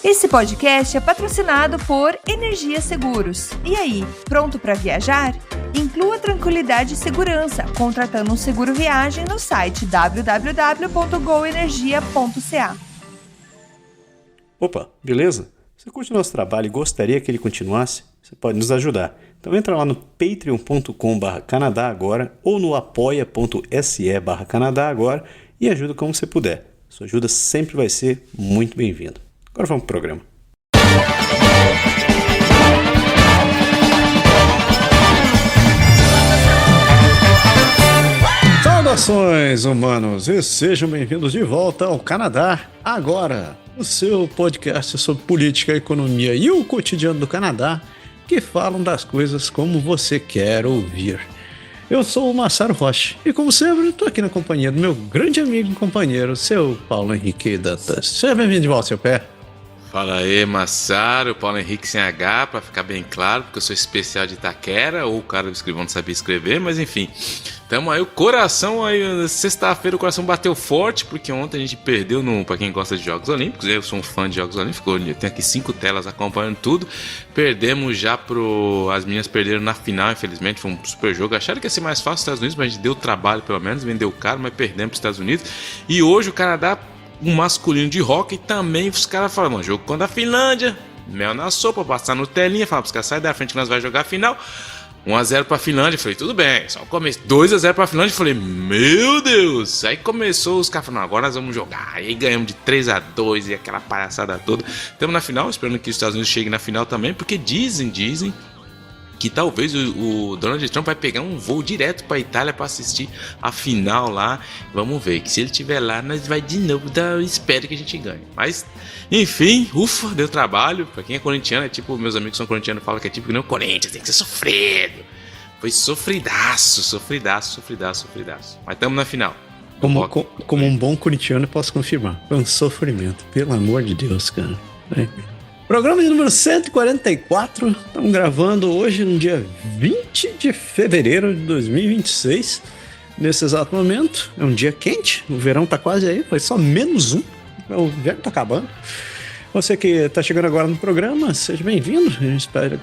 Esse podcast é patrocinado por Energia Seguros. E aí, pronto para viajar? Inclua tranquilidade e segurança contratando um seguro viagem no site www.goenergia.ca. Opa, beleza? Você curte o nosso trabalho e gostaria que ele continuasse? Você pode nos ajudar. Então entra lá no patreon.com/Canadá Agora ou no apoia.se/Canadá Agora e ajuda como você puder. Sua ajuda sempre vai ser muito bem-vinda. Agora vamos pro programa. Saudações, humanos, e sejam bem-vindos de volta ao Canadá Agora, o seu podcast sobre política, economia e o cotidiano do Canadá, que falam das coisas como você quer ouvir. Eu sou o Massaro Rocha e, como sempre, estou aqui na companhia do meu grande amigo e companheiro, seu Paulo Henrique Dantas. Seja bem-vindo de volta, seu pé. Fala aí, Massaro, Paulo Henrique sem H, pra ficar bem claro, porque eu sou especial de Itaquera, ou o cara do escrivão não sabia escrever, mas enfim. Tamo aí, o coração aí, sexta-feira o coração bateu forte, porque ontem a gente perdeu, pra quem gosta de Jogos Olímpicos, eu sou um fã de Jogos Olímpicos, eu tenho aqui 5 telas acompanhando tudo, perdemos já as meninas perderam na final, infelizmente, foi um super jogo, acharam que ia ser mais fácil os Estados Unidos, mas a gente deu trabalho pelo menos, vendeu caro, mas perdemos pros Estados Unidos, e hoje o Canadá, um masculino de hóquei, também os caras falam, mano, jogo contra a Finlândia, mel na sopa, passar no telinha, falar pros caras, sai da frente que nós vamos jogar a final. 1-0 pra Finlândia, falei, tudo bem, só começo. 2-0 pra Finlândia, falei, meu Deus. Aí começou, os caras falaram, agora nós vamos jogar. Aí ganhamos de 3-2 e aquela palhaçada toda. Estamos na final, esperando que os Estados Unidos cheguem na final também, porque dizem que talvez o Donald Trump vai pegar um voo direto para a Itália para assistir a final lá. Vamos ver, que se ele estiver lá, nós vai de novo espero que a gente ganhe. Mas, enfim, ufa, deu trabalho. Para quem é corintiano, é tipo, meus amigos que são corintianos falam que é tipo que nem o Corinthians, tem que ser sofrido. Foi sofridaço. Mas estamos na final. Como um bom corintiano, eu posso confirmar. Foi um sofrimento, pelo amor de Deus, cara. Programa de número 144, estamos gravando hoje no dia 20 de fevereiro de 2026, nesse exato momento, é um dia quente, o verão está quase aí, foi só -1, o inverno está acabando. Você que está chegando agora no programa, seja bem-vindo,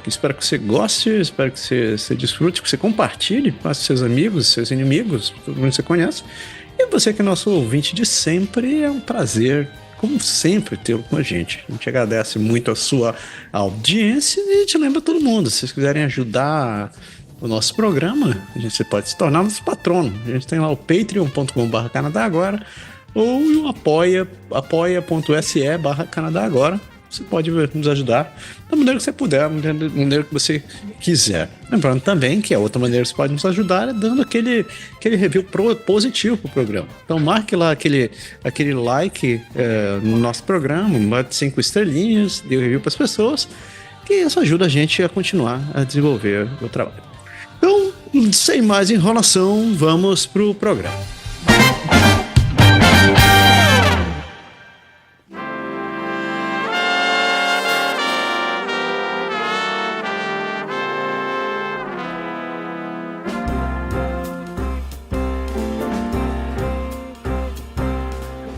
espero que você goste, espero que você desfrute, que você compartilhe, passe seus amigos, seus inimigos, todo mundo que você conhece, e você que é nosso ouvinte de sempre, é um prazer, como sempre, tê-lo com a gente. A gente agradece muito a sua audiência e a gente lembra todo mundo. Se vocês quiserem ajudar o nosso programa, você pode se tornar nosso patrono. A gente tem lá o patreon.com/Canadá Agora ou o apoia.se/Canadá Agora. Você pode nos ajudar da maneira que você puder, da maneira que você quiser. Lembrando também que a outra maneira que você pode nos ajudar é dando aquele review positivo pro programa. Então marque lá aquele like no nosso programa, mande 5 estrelinhas, dê o review para as pessoas, que isso ajuda a gente a continuar a desenvolver o trabalho. Então, sem mais enrolação, vamos pro programa.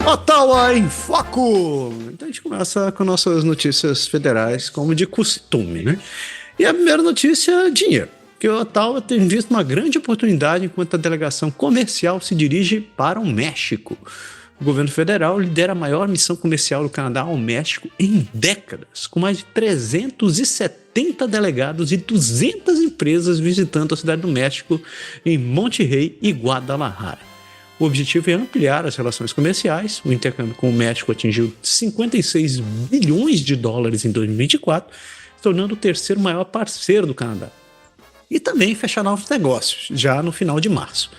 Ottawa em Foco! Então a gente começa com nossas notícias federais, como de costume, né? E a primeira notícia é dinheiro, que o Ottawa tem visto uma grande oportunidade enquanto a delegação comercial se dirige para o México. O governo federal lidera a maior missão comercial do Canadá ao México em décadas, com mais de 370 delegados e 200 empresas visitando a cidade do México em Monterrey e Guadalajara. O objetivo é ampliar as relações comerciais. O intercâmbio com o México atingiu 56 bilhões de dólares em 2024, se tornando o terceiro maior parceiro do Canadá. E também fechar novos negócios, já no final de março.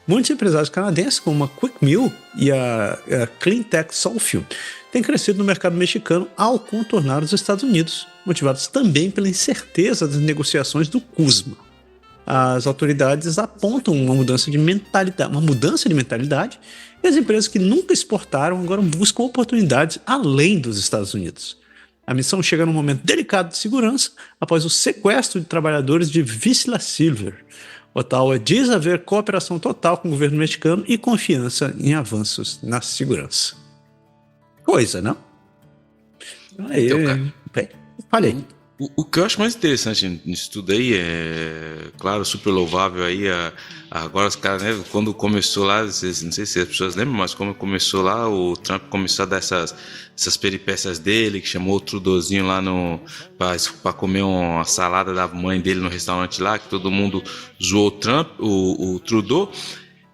Muitos empresários canadenses, como a Quick Mill e a Cleantech Soulfield, têm crescido no mercado mexicano ao contornar os Estados Unidos, motivados também pela incerteza das negociações do CUSMA. As autoridades apontam uma mudança de mentalidade, e as empresas que nunca exportaram agora buscam oportunidades além dos Estados Unidos. A missão chega num momento delicado de segurança após o sequestro de trabalhadores de Vizsla Silver. Ottawa diz haver cooperação total com o governo mexicano e confiança em avanços na segurança. Coisa, não? Aí, Então, cara, falei. O que eu acho mais interessante nisso tudo aí é, claro, super louvável aí. Agora os caras, né, quando começou lá, não sei se as pessoas lembram, mas quando começou lá, o Trump começou a dar essas peripécias dele, que chamou o Trudeauzinho lá pra comer uma salada da mãe dele no restaurante lá, que todo mundo zoou o Trudeau.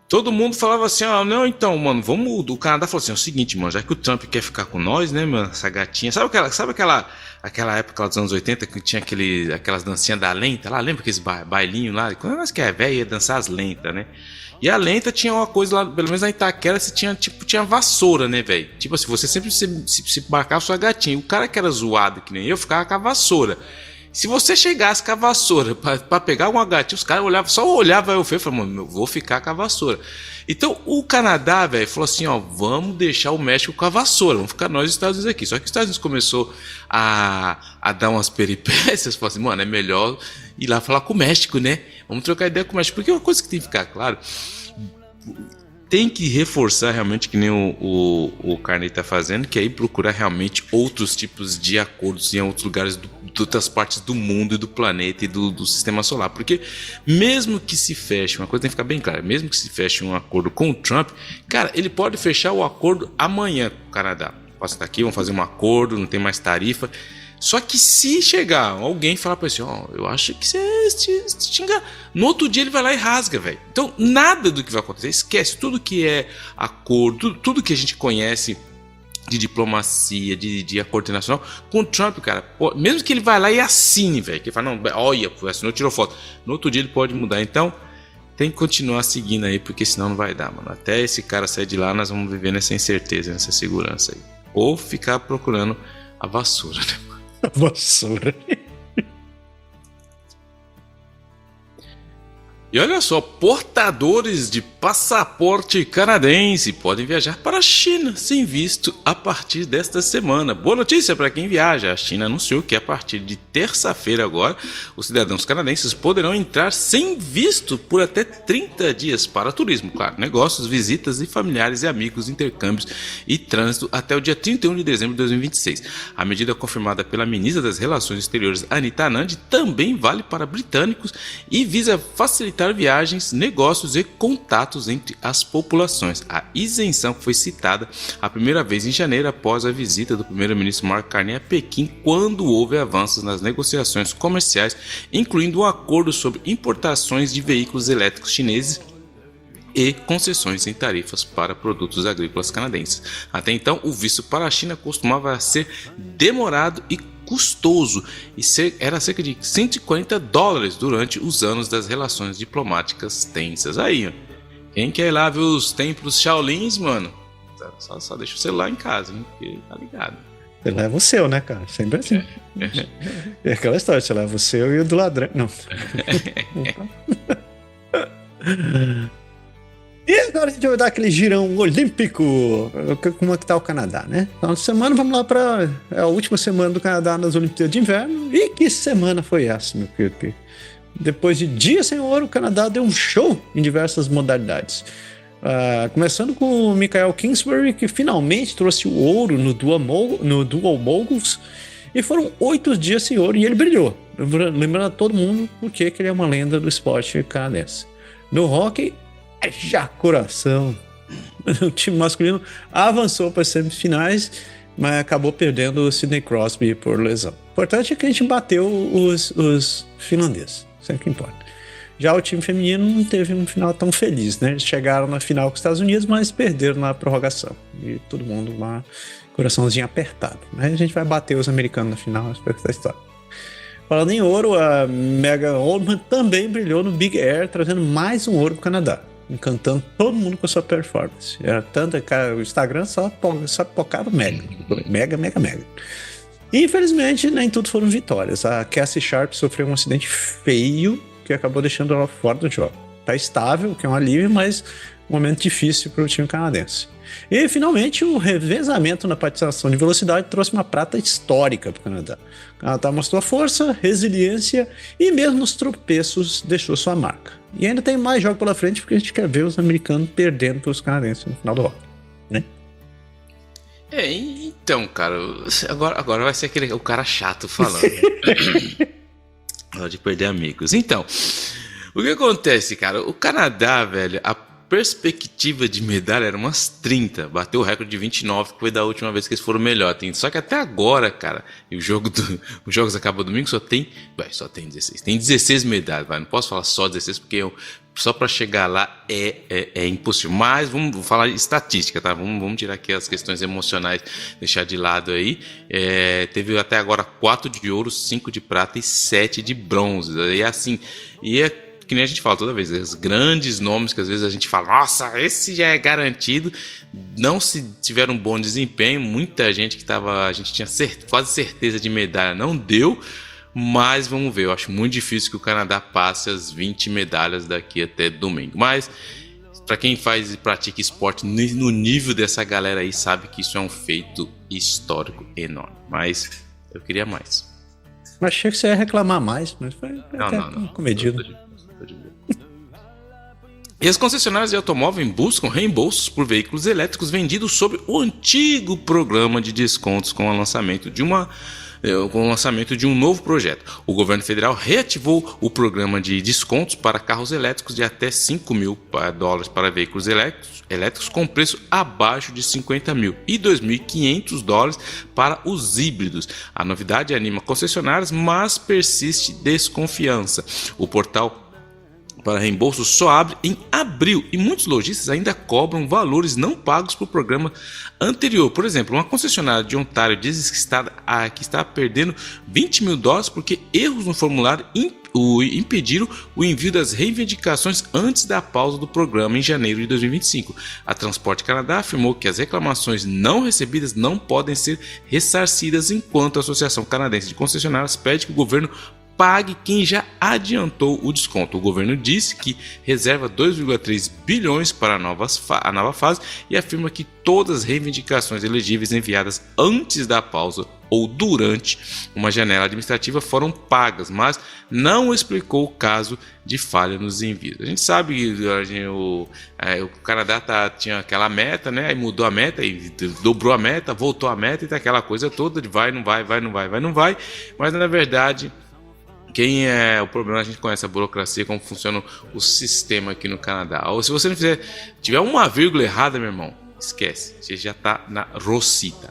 Todo mundo falava assim, não, então, mano, vamos... O Canadá falou assim, é o seguinte, mano, já que o Trump quer ficar com nós, né, mano, essa gatinha... Sabe aquela época lá dos anos 80 que tinha aquelas dancinhas da lenta lá? Lembra aqueles bailinhos lá? Quando nós que é velho, ia dançar as lentas, né? E a lenta tinha uma coisa lá, pelo menos na Itaquera, você tinha vassoura, né, velho? Tipo assim, você sempre se marcava sua gatinha. O cara que era zoado, que nem eu, ficava com a vassoura. Se você chegasse com a vassoura pra pegar uma gatinha, os caras só olhavam eu falei, mano, eu vou ficar com a vassoura. Então o Canadá, velho, falou assim, vamos deixar o México com a vassoura, vamos ficar nós os Estados Unidos aqui. Só que os Estados Unidos começou a dar umas peripécias, falou assim, mano, é melhor ir lá falar com o México, né? Vamos trocar ideia com o México, porque uma coisa que tem que ficar claro, tem que reforçar realmente, que nem o Carney está fazendo, que é ir procurar realmente outros tipos de acordos em outros lugares de outras partes do mundo e do planeta e do sistema solar. Porque mesmo que se feche, uma coisa tem que ficar bem clara, mesmo que se feche um acordo com o Trump, cara, ele pode fechar o acordo amanhã com o Canadá. Posso estar aqui, vamos fazer um acordo, não tem mais tarifa. Só que se chegar alguém e falar pra ele assim, eu acho que você xinga. No outro dia ele vai lá e rasga, velho. Então nada do que vai acontecer, esquece tudo que é acordo, tudo que a gente conhece de diplomacia, de acordo internacional. Com o Trump, cara, mesmo que ele vai lá e assine, velho, que ele fala, não, olha, assinou, tirou foto. No outro dia ele pode mudar, então tem que continuar seguindo aí, porque senão não vai dar, mano. Até esse cara sair de lá, nós vamos viver nessa incerteza, nessa segurança aí. Ou ficar procurando a vassoura, né? Vassoura. E olha só, portadores de passaporte canadense podem viajar para a China sem visto a partir desta semana. Boa notícia para quem viaja. A China anunciou que a partir de terça-feira agora, os cidadãos canadenses poderão entrar sem visto por até 30 dias para turismo, claro, negócios, visitas e familiares e amigos, intercâmbios e trânsito até o dia 31 de dezembro de 2026. A medida confirmada pela ministra das Relações Exteriores, Anita Anand, também vale para britânicos e visa facilitar viagens, negócios e contatos entre as populações. A isenção foi citada a primeira vez em janeiro após a visita do primeiro-ministro Mark Carney a Pequim, quando houve avanços nas negociações comerciais, incluindo um acordo sobre importações de veículos elétricos chineses e concessões em tarifas para produtos agrícolas canadenses. Até então, o visto para a China costumava ser demorado e custoso e era cerca de $140 durante os anos das relações diplomáticas tensas. Aí, ó, quem quer ir lá ver os templos Shaolins, mano, só deixa o celular em casa, hein, porque tá ligado. Você leva o seu, né, cara? Sempre assim. É aquela história, você leva o seu e o do ladrão. Não. E agora a gente vai dar aquele girão olímpico. Como é que tá o Canadá, né? Então, semana, vamos lá para a última semana do Canadá nas Olimpíadas de Inverno. E que semana foi essa, meu querido? Depois de dias sem ouro, o Canadá deu um show em diversas modalidades. Começando com o Michael Kingsbury, que finalmente trouxe o ouro no Dual Moguls. E foram 8 dias sem ouro e ele brilhou. Lembrando a todo mundo porque ele é uma lenda do esporte canadense. No hockey, já coração. O time masculino avançou para as semifinais, mas acabou perdendo o Sidney Crosby por lesão. O importante é que a gente bateu os finlandeses, isso é o que importa. Já o time feminino não teve um final tão feliz, né? Eles chegaram na final com os Estados Unidos, mas perderam na prorrogação. E todo mundo lá, coraçãozinho apertado. Mas a gente vai bater os americanos na final, espero que essa história. Falando em ouro, a Megan Oldman também brilhou no Big Air, trazendo mais um ouro para o Canadá, encantando todo mundo com a sua performance. Era tanto, cara, o Instagram só pocava mega. E, infelizmente, nem tudo foram vitórias. A Cassie Sharp sofreu um acidente feio que acabou deixando ela fora do jogo. Tá estável, que é um alívio, mas um momento difícil para o time canadense. E, finalmente, o revezamento na patinação de velocidade trouxe uma prata histórica para o Canadá. O Canadá mostrou força, resiliência e, mesmo nos tropeços, deixou sua marca. E ainda tem mais jogo pela frente, porque a gente quer ver os americanos perdendo para os canadenses no final do rock, né? Então, cara, agora vai ser o cara chato falando. Hora de perder amigos. Então, o que acontece, cara? O Canadá, velho, a perspectiva de medalha era umas 30. Bateu o recorde de 29, que foi da última vez que eles foram melhor. Só que até agora, cara, e os jogos acabam domingo, só tem 16. Tem 16 medalhas, vai. Não posso falar só 16, porque só para chegar lá é impossível. Mas vamos falar de estatística, tá? Vamos tirar aqui as questões emocionais, deixar de lado aí. Teve até agora 4 de ouro, 5 de prata e 7 de bronze. E assim, que nem a gente fala toda vez, os grandes nomes que às vezes a gente fala, nossa, esse já é garantido, não se tiveram um bom desempenho, muita gente a gente tinha quase certeza de medalha, não deu, mas vamos ver, eu acho muito difícil que o Canadá passe as 20 medalhas daqui até domingo, mas para quem faz e pratica esporte no nível dessa galera aí, sabe que isso é um feito histórico enorme, mas eu queria mais. Achei que você ia reclamar mais, mas foi não, comedido. E as concessionárias de automóvel buscam reembolsos por veículos elétricos vendidos sob o antigo programa de descontos com o lançamento de um novo projeto. O governo federal reativou o programa de descontos para carros elétricos de até $5.000 para veículos elétricos com preço abaixo de $50.000 e $2.500 para os híbridos. A novidade anima concessionárias, mas persiste desconfiança. O portal para reembolso só abre em abril e muitos lojistas ainda cobram valores não pagos para o programa anterior. Por exemplo, uma concessionária de Ontário diz que está perdendo $20.000 porque erros no formulário impediram o envio das reivindicações antes da pausa do programa em janeiro de 2025. A Transporte Canadá afirmou que as reclamações não recebidas não podem ser ressarcidas, enquanto a Associação Canadense de Concessionárias pede que o governo pague quem já adiantou o desconto. O governo disse que reserva 2,3 bilhões para a nova fase e afirma que todas as reivindicações elegíveis enviadas antes da pausa ou durante uma janela administrativa foram pagas, mas não explicou o caso de falha nos envios. A gente sabe que o Canadá tinha aquela meta, né? Aí mudou a meta, e dobrou a meta, voltou a meta e tá aquela coisa toda de vai, não vai, mas na verdade o problema, a gente conhece a burocracia, como funciona o sistema aqui no Canadá. Ou se você não tiver uma vírgula errada, meu irmão, esquece, você já tá na rocita,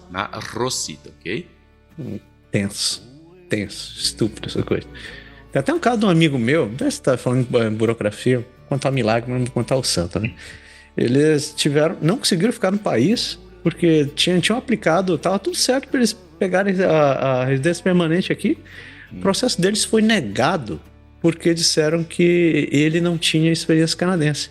ok? Tenso, estúpido essa coisa. Tem até um caso de um amigo meu, não sei se tá falando de burocracia, contar milagre, mas não contar o santo, né? Eles não conseguiram ficar no país, porque tinham aplicado, tava tudo certo para eles pegarem a residência permanente aqui. O processo deles foi negado porque disseram que ele não tinha experiência canadense.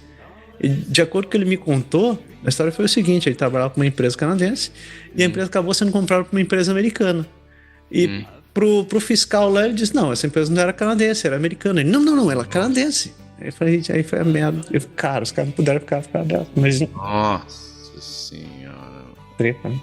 E de acordo com o que ele me contou, a história foi o seguinte: ele trabalhava com uma empresa canadense e a empresa acabou sendo comprada por uma empresa americana. E pro fiscal lá, ele disse: não, essa empresa não era canadense, era americana. Ele: não, ela é canadense. Aí foi a merda. Cara, os caras não puderam ficar dentro. Mas... Nossa senhora. Treta, né?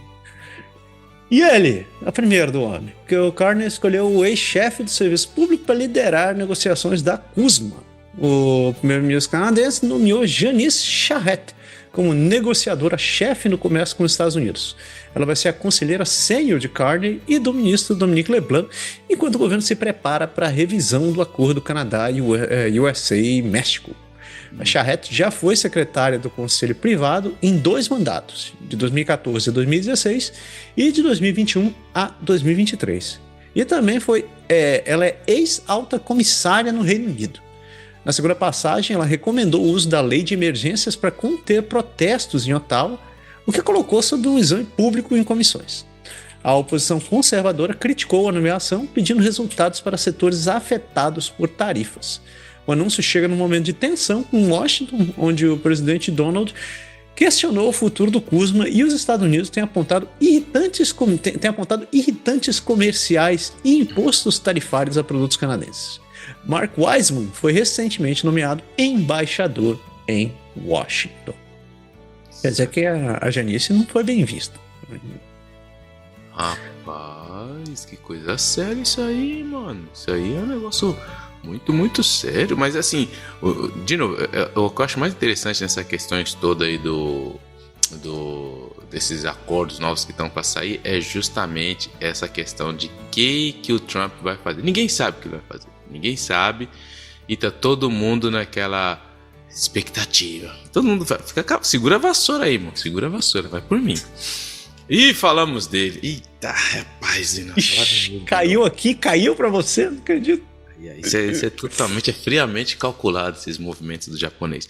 E ele, a primeira do homem, porque o Carney escolheu o ex-chefe do serviço público para liderar negociações da CUSMA. O primeiro-ministro canadense nomeou Janice Charette como negociadora-chefe no comércio com os Estados Unidos. Ela vai ser a conselheira sênior de Carney e do ministro Dominic LeBlanc, enquanto o governo se prepara para a revisão do acordo Canadá e USA-México. A Charette já foi secretária do Conselho Privado em 2 mandatos, de 2014 a 2016 e de 2021 a 2023. E também ela é ex-alta comissária no Reino Unido. Na segunda passagem, ela recomendou o uso da lei de emergências para conter protestos em Ottawa, o que colocou sob um exame público em comissões. A oposição conservadora criticou a nomeação, pedindo resultados para setores afetados por tarifas. O anúncio chega num momento de tensão com Washington, onde o presidente Donald questionou o futuro do CUSMA e os Estados Unidos têm apontado irritantes comerciais e impostos tarifários a produtos canadenses. Mark Wiseman foi recentemente nomeado embaixador em Washington. Quer dizer que a Janice não foi bem vista. Rapaz, que coisa séria isso aí, mano. Isso aí é um negócio... muito, muito sério, mas assim, de novo, o que eu acho mais interessante nessas questões todas aí desses acordos novos que estão para sair é justamente essa questão de que o Trump vai fazer. Ninguém sabe o que ele vai fazer. Ninguém sabe. E tá todo mundo naquela expectativa. Todo mundo fica, segura a vassoura aí, mano. Segura a vassoura, vai por mim. E falamos dele. Eita, rapaz. Caiu aqui, caiu pra você, não acredito. Isso é totalmente, friamente calculado, esses movimentos do japonês.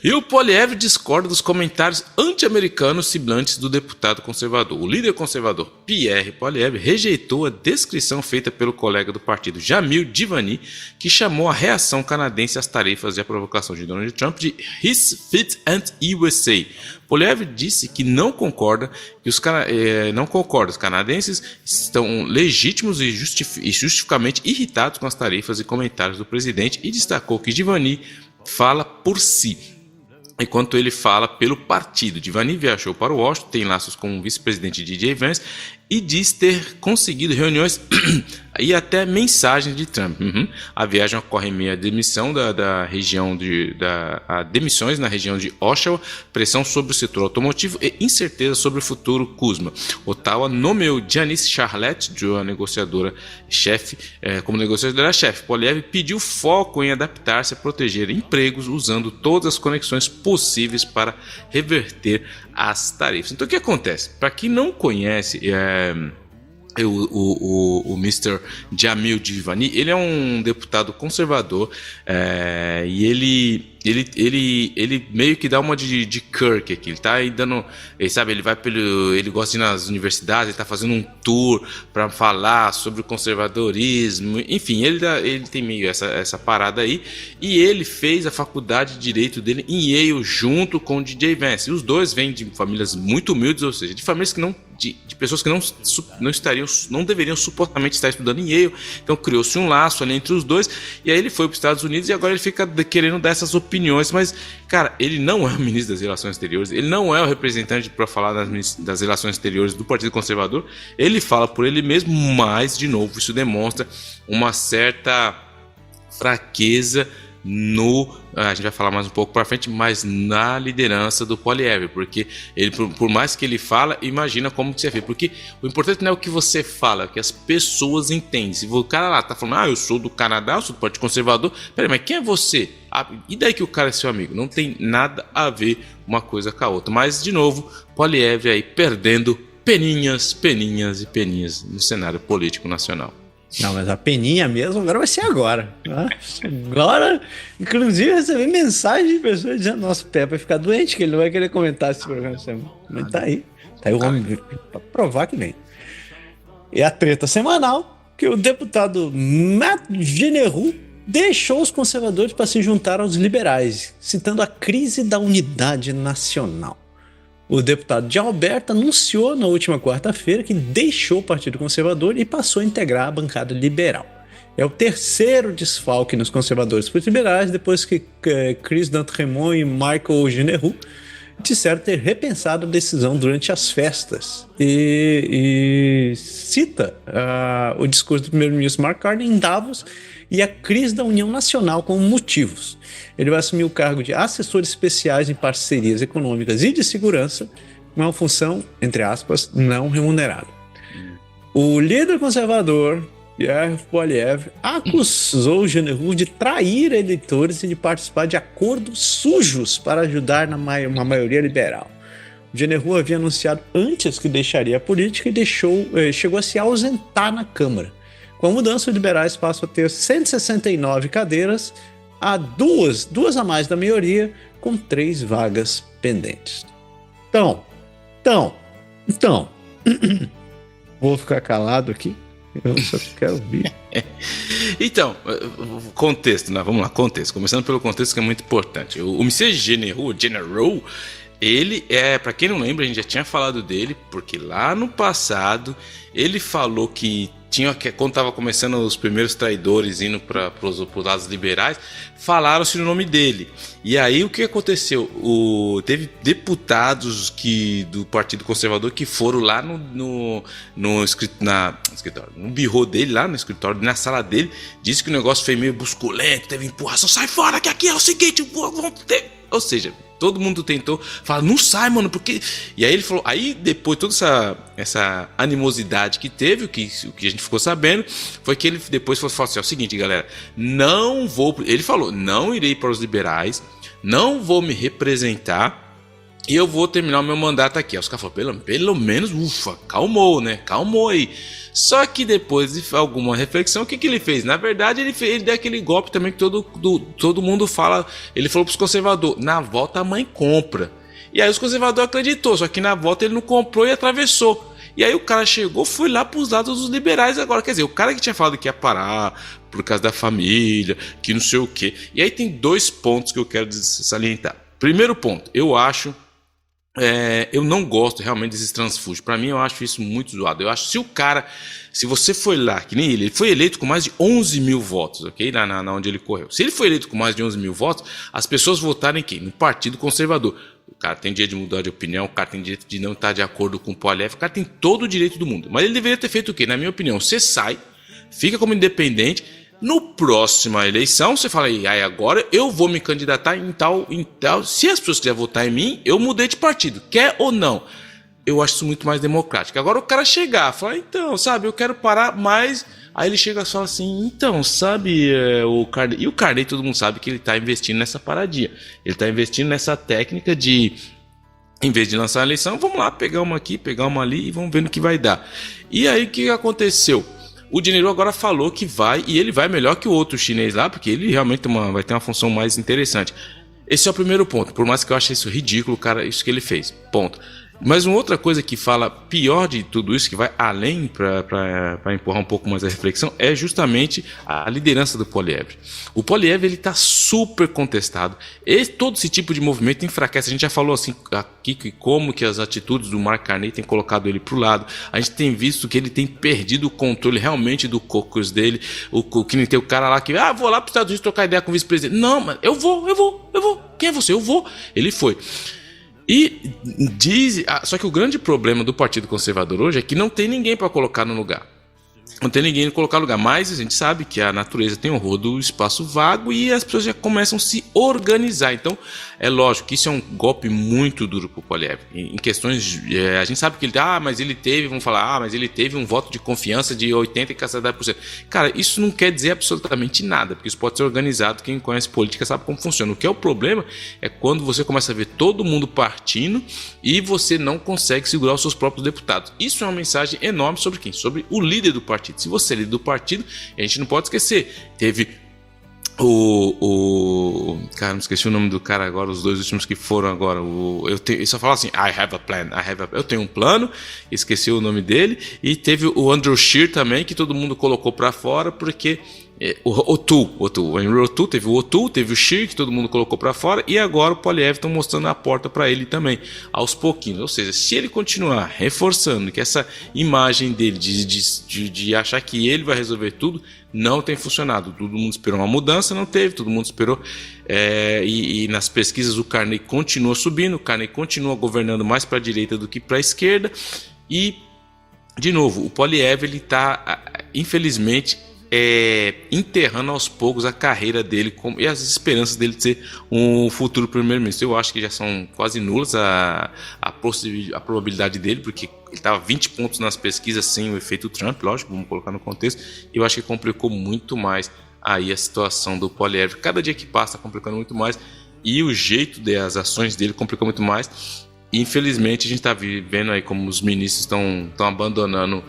E o Poilievre discorda dos comentários anti-americanos siblantes do deputado conservador. O líder conservador Pierre Poilievre rejeitou a descrição feita pelo colega do partido Jamil Divani, que chamou a reação canadense às tarefas de provocação de Donald Trump de His Fit and USA. Poilievre disse que não concorda, os canadenses estão legítimos e justificamente irritados com as tarefas e comentários do presidente, e destacou que Divani fala por si, enquanto ele fala pelo partido. Divani viajou para Washington, tem laços com o vice-presidente J.D. Vance e diz ter conseguido reuniões e até mensagens de Trump. A viagem ocorre em meio à demissão da região a demissões na região de Oshawa, pressão sobre o setor automotivo e incerteza sobre o futuro Kuzma. Ottawa nomeou Janice Charlotte como negociadora-chefe. Poilievre pediu foco em adaptar-se a proteger empregos usando todas as conexões possíveis para reverter as tarefas. Então o que acontece? Para quem não conhece o Mr. Jamil Divani, ele é um deputado conservador, e ele meio que dá uma de Kirk aqui. Ele tá aí dando, ele gosta de ir nas universidades, ele tá fazendo um tour para falar sobre o conservadorismo, enfim, ele tem meio essa parada aí, e ele fez a faculdade de direito dele em Yale junto com o J.D. Vance. E os dois vêm de famílias muito humildes, ou seja, de famílias que não de pessoas que não deveriam supostamente estar estudando em Yale. Então criou-se um laço ali entre os dois, e aí ele foi para os Estados Unidos e agora ele fica querendo dar essas opiniões, mas, cara, ele não é o ministro das Relações Exteriores, ele não é o representante para falar das Relações Exteriores do Partido Conservador, ele fala por ele mesmo, mas, de novo, isso demonstra uma certa fraqueza a gente vai falar mais um pouco para frente, mas na liderança do Poilievre, porque ele, por mais que ele fala, imagina como que você vê, porque o importante não é o que você fala, é o que as pessoas entendem. Se o cara lá tá falando, eu sou do Canadá, eu sou do Partido Conservador, peraí, mas quem é você? E daí que o cara é seu amigo? Não tem nada a ver uma coisa com a outra. Mas, de novo, Poilievre aí perdendo peninhas e peninhas no cenário político nacional. Não, mas a peninha mesmo agora vai ser agora. Agora, inclusive, eu recebi mensagem de pessoas dizendo: nosso pé vai ficar doente, que ele não vai querer comentar esse programa. Mas tá aí o homem pra provar que vem. E a treta semanal, que o deputado Matt Generoux deixou os conservadores para se juntar aos liberais, citando a crise da unidade nacional. O deputado de Alberta anunciou na última quarta-feira que deixou o Partido Conservador e passou a integrar a bancada liberal. É o terceiro desfalque nos conservadores para os liberais, depois que Chris Dantremont e Michael Generoux disseram ter repensado a decisão durante as festas. E cita o discurso do primeiro-ministro Mark Carney em Davos e a crise da União Nacional como motivos. Ele vai assumir o cargo de assessor especiais em parcerias econômicas e de segurança, uma função, entre aspas, não remunerada. O líder conservador, Pierre Poilievre, acusou Generoux de trair eleitores e de participar de acordos sujos para ajudar uma maioria liberal. Generoux havia anunciado antes que deixaria a política e chegou a se ausentar na Câmara. Com a mudança, os liberais passam a ter 169 cadeiras, a duas a mais da maioria, com 3 vagas pendentes. Então, vou ficar calado aqui, eu só quero ouvir. Então, contexto, né? Vamos lá, contexto. Começando pelo contexto, que é muito importante. O Monsieur Generoux, ele para quem não lembra, a gente já tinha falado dele, porque lá no passado ele falou que quando estava começando os primeiros traidores indo para os lados liberais, falaram-se o nome dele. E aí o que aconteceu? Teve deputados do Partido Conservador que foram lá no birô dele, lá no escritório, na sala dele, disse que o negócio foi meio busculento, teve empurração, sai fora que aqui é o seguinte, Ou seja, todo mundo tentou falar, não sai, mano, porque... E aí ele falou, aí depois toda essa animosidade que teve, o que a gente ficou sabendo, foi que ele depois falou assim, é o seguinte, galera, não vou... Ele falou, não irei para os liberais, não vou me representar, e eu vou terminar o meu mandato aqui. Aí os caras falaram, pelo menos, ufa, calmou, né? Calmou aí. Só que depois de alguma reflexão, o que ele fez? Na verdade, ele deu aquele golpe também que todo mundo fala. Ele falou para os conservadores, na volta a mãe compra. E aí os conservadores acreditou, só que na volta ele não comprou e atravessou. E aí o cara chegou, foi lá para os lados dos liberais agora. Quer dizer, o cara que tinha falado que ia parar por causa da família, que não sei o quê. E aí tem 2 pontos que eu quero salientar. Primeiro ponto, eu acho... eu não gosto realmente desses transfúgios. Pra mim eu acho isso muito zoado. Eu acho que se você foi lá, que nem ele foi eleito com mais de 11 mil votos, ok? Na onde ele correu. Se ele foi eleito com mais de 11 mil votos, as pessoas votaram em quem? No Partido Conservador. O cara tem direito de mudar de opinião, o cara tem direito de não estar de acordo com o Poilievre, o cara tem todo o direito do mundo. Mas ele deveria ter feito o quê? Na minha opinião, você sai, fica como independente. No próxima eleição, você fala aí, agora eu vou me candidatar em tal. Se as pessoas quiserem votar em mim, eu mudei de partido. Quer ou não? Eu acho isso muito mais democrático. Agora o cara chegar, falar, então, sabe, eu quero parar, mas... Aí ele chega e fala assim, então, sabe, o Carney... E o Carney, todo mundo sabe que ele está investindo nessa paradinha. Ele está investindo nessa técnica de... Em vez de lançar a eleição, vamos lá, pegar uma aqui, pegar uma ali e vamos ver no que vai dar. E aí, o que aconteceu? O Dinheiro agora falou que vai, e ele vai melhor que o outro chinês lá, porque ele realmente vai ter uma função mais interessante. Esse é o primeiro ponto, por mais que eu ache isso ridículo, cara, isso que ele fez, ponto. Mas uma outra coisa que fala pior de tudo isso, que vai além para empurrar um pouco mais a reflexão, é justamente a liderança do Poilievre. O Poilievre, ele está super contestado. Todo esse tipo de movimento enfraquece. A gente já falou assim aqui como que as atitudes do Mark Carney têm colocado ele para o lado. A gente tem visto que ele tem perdido o controle realmente do caucus dele. Que nem tem o cara lá que, vou lá para os Estados Unidos trocar ideia com o vice-presidente. Não, mas eu vou. Quem é você? Eu vou. Ele foi. E só que o grande problema do Partido Conservador hoje é que não tem ninguém para colocar no lugar. Não tem ninguém para colocar no lugar. Mas a gente sabe que a natureza tem horror do espaço vago e as pessoas já começam a se organizar. Então, é lógico que isso é um golpe muito duro para o Poilievre. Em questões... a gente sabe que ele... mas ele teve... Vamos falar... mas ele teve um voto de confiança de 80% e 40%. Cara, isso não quer dizer absolutamente nada, porque isso pode ser organizado. Quem conhece política sabe como funciona. O que é o problema é quando você começa a ver todo mundo partindo e você não consegue segurar os seus próprios deputados. Isso é uma mensagem enorme sobre quem? Sobre o líder do partido. Se você é líder do partido, a gente não pode esquecer. Teve cara, não esqueci o nome do cara agora, os 2 últimos que foram agora. Eu só falo assim, I have a plan. Eu tenho um plano, esqueci o nome dele. E teve o Andrew Scheer também, que todo mundo colocou pra fora, porque o Henry O'Toole, teve o O'Toole, teve o Scheer, que todo mundo colocou pra fora, e agora o Poilievre estão mostrando a porta pra ele também, aos pouquinhos. Ou seja, se ele continuar reforçando que essa imagem dele de achar que ele vai resolver tudo, não tem funcionado. Todo mundo esperou uma mudança, não teve, todo mundo esperou. E nas pesquisas o Carney continua subindo, o Carney continua governando mais para a direita do que para a esquerda. E, de novo, o Poilievre ele está, infelizmente, enterrando aos poucos a carreira dele e as esperanças dele de ser um futuro primeiro-ministro. Eu acho que já são quase nulas a probabilidade dele, porque ele estava 20 pontos nas pesquisas sem o efeito Trump, lógico, vamos colocar no contexto. E eu acho que complicou muito mais aí a situação do Poilievre. Cada dia que passa está complicando muito mais, e o jeito das ações dele complicou muito mais. Infelizmente a gente está vendo aí como os ministros estão abandonando,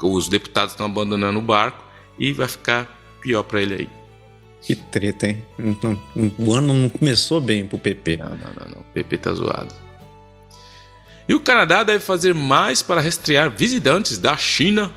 os deputados estão abandonando o barco, e vai ficar pior para ele aí. Que treta, hein? O ano não começou bem pro PP. Não. O PP tá zoado. E o Canadá deve fazer mais para rastrear visitantes da China,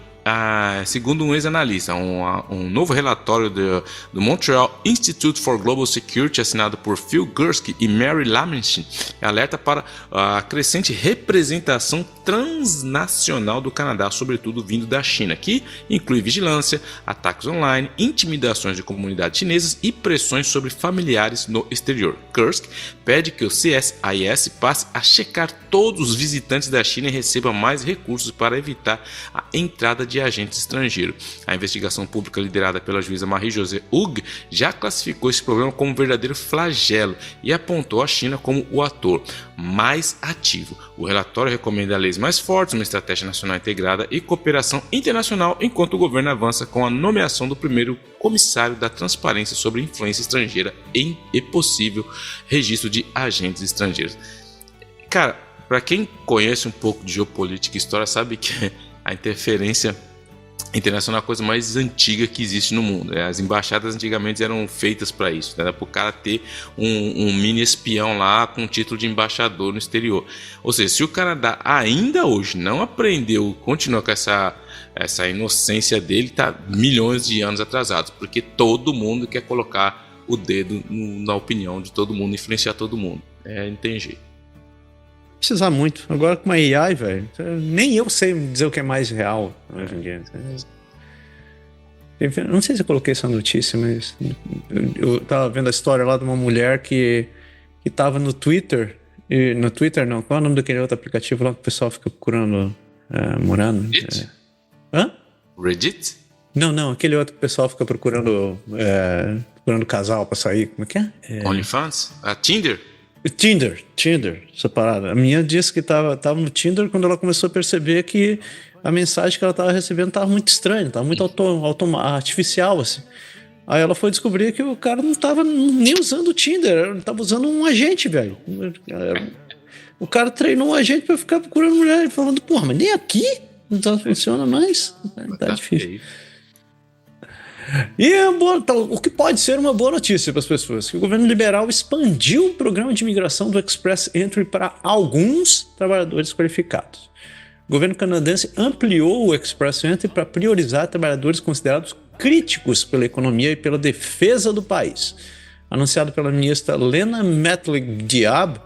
segundo um ex-analista. Um novo relatório do Montreal Institute for Global Security, assinado por Phil Gursky e Mary Lammenstein, alerta para a crescente representação transnacional do Canadá, sobretudo vindo da China, que inclui vigilância, ataques online, intimidações de comunidades chinesas e pressões sobre familiares no exterior. Kursk pede que o CSIS passe a checar todos os visitantes da China e receba mais recursos para evitar a entrada de agentes estrangeiros. A investigação pública liderada pela juíza Marie-José Hug já classificou esse problema como um verdadeiro flagelo e apontou a China como o ator mais ativo. O relatório recomenda leis mais fortes, uma estratégia nacional integrada e cooperação internacional, enquanto o governo avança com a nomeação do primeiro comissário da transparência sobre influência estrangeira e possível registro de agentes estrangeiros. Cara, para quem conhece um pouco de geopolítica e história, sabe que a interferência internacional é a coisa mais antiga que existe no mundo. As embaixadas antigamente eram feitas para isso, para o cara ter um mini espião lá com o título de embaixador no exterior. Ou seja, se o Canadá ainda hoje não aprendeu, continua com essa inocência dele, tá milhões de anos atrasados, porque todo mundo quer colocar o dedo na opinião de todo mundo, influenciar todo mundo. Não tem jeito. Precisar muito. Agora com uma AI, velho, nem eu sei dizer o que é mais real hoje em dia. Eu não sei se eu coloquei essa notícia, mas eu tava vendo a história lá de uma mulher que tava no Twitter. E no Twitter não, qual é o nome daquele outro aplicativo lá que o pessoal fica procurando morando? Reddit? Hã? Reddit? Não, aquele outro que o pessoal fica procurando casal pra sair. Como é que é? OnlyFans? Tinder? Tinder, essa parada. A minha disse que tava no Tinder quando ela começou a perceber que a mensagem que ela tava recebendo tava muito estranha, tava muito artificial, assim. Aí ela foi descobrir que o cara não tava nem usando o Tinder, ele tava usando um agente, velho. O cara treinou um agente pra ficar procurando mulher, falando, porra, mas nem aqui não funciona mais. Tá difícil. E o que pode ser uma boa notícia para as pessoas, que o governo liberal expandiu o programa de imigração do Express Entry para alguns trabalhadores qualificados. O governo canadense ampliou o Express Entry para priorizar trabalhadores considerados críticos pela economia e pela defesa do país. Anunciado pela ministra Lena Metley-Diab,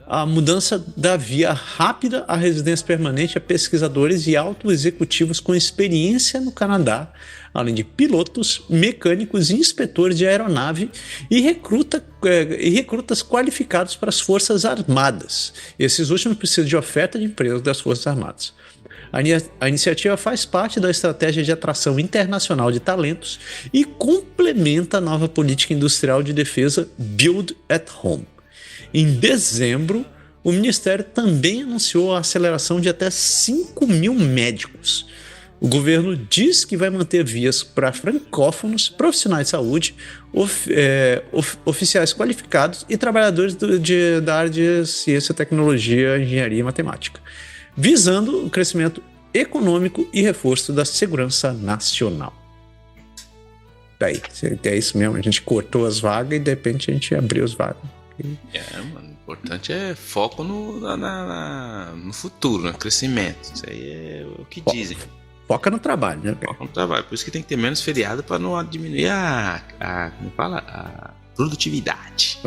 a mudança da via rápida à residência permanente a pesquisadores e altos executivos com experiência no Canadá, além de pilotos, mecânicos e inspetores de aeronave e recrutas qualificados para as Forças Armadas. Esses últimos precisam de oferta de emprego das Forças Armadas. A iniciativa faz parte da estratégia de atração internacional de talentos e complementa a nova política industrial de defesa Build at Home. Em dezembro, o Ministério também anunciou a aceleração de até 5 mil médicos. O governo diz que vai manter vias para francófonos, profissionais de saúde, oficiais qualificados e trabalhadores da área de ciência, tecnologia, engenharia e matemática, visando o crescimento econômico e reforço da segurança nacional. Daí, é isso mesmo, a gente cortou as vagas e de repente a gente abriu as vagas. Mano, o importante é foco no futuro, no crescimento. Isso aí é o que dizem. Foca no trabalho, né? Foca no trabalho. Por isso que tem que ter menos feriado para não diminuir a produtividade.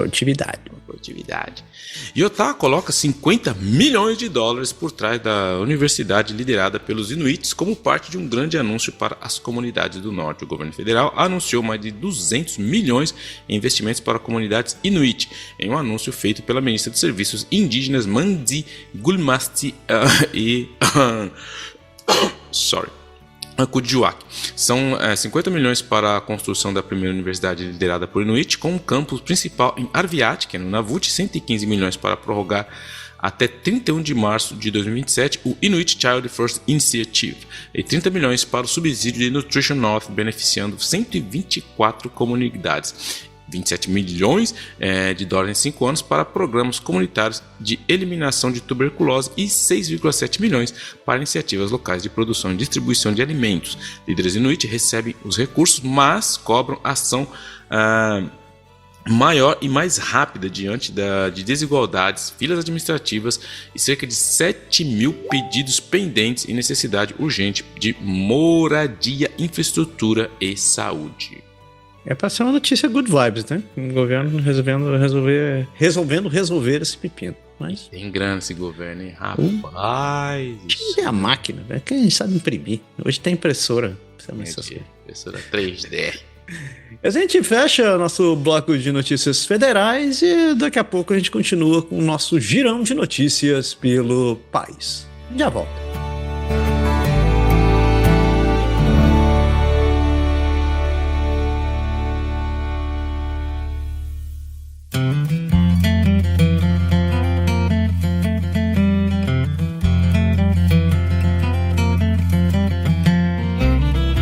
E Ottawa coloca $50 milhões por trás da universidade liderada pelos Inuits como parte de um grande anúncio para as comunidades do norte. O governo federal anunciou mais de 200 milhões em investimentos para comunidades Inuit, em um anúncio feito pela ministra de Serviços Indígenas Manzi Gulmasti Kujiwak. São 50 milhões para a construção da primeira universidade liderada por Inuit, com um campus principal em Arviat, que é no Navut, 115 milhões para prorrogar até 31 de março de 2027 o Inuit Child First Initiative e 30 milhões para o subsídio de Nutrition North, beneficiando 124 comunidades. 27 milhões de dólares em 5 anos para programas comunitários de eliminação de tuberculose e 6,7 milhões para iniciativas locais de produção e distribuição de alimentos. Líderes Inuit recebem os recursos, mas cobram ação maior e mais rápida diante de desigualdades, filas administrativas e cerca de 7 mil pedidos pendentes e necessidade urgente de moradia, infraestrutura e saúde. É para ser uma notícia good vibes, né? O governo resolvendo resolver esse pepino. mas... Tem grana esse governo, hein? Rapaz... Tem a máquina, velho, que a gente sabe imprimir. Hoje tem impressora. Impressora 3D. A gente fecha nosso bloco de notícias federais e daqui a pouco a gente continua com o nosso girão de notícias pelo país. Já volto.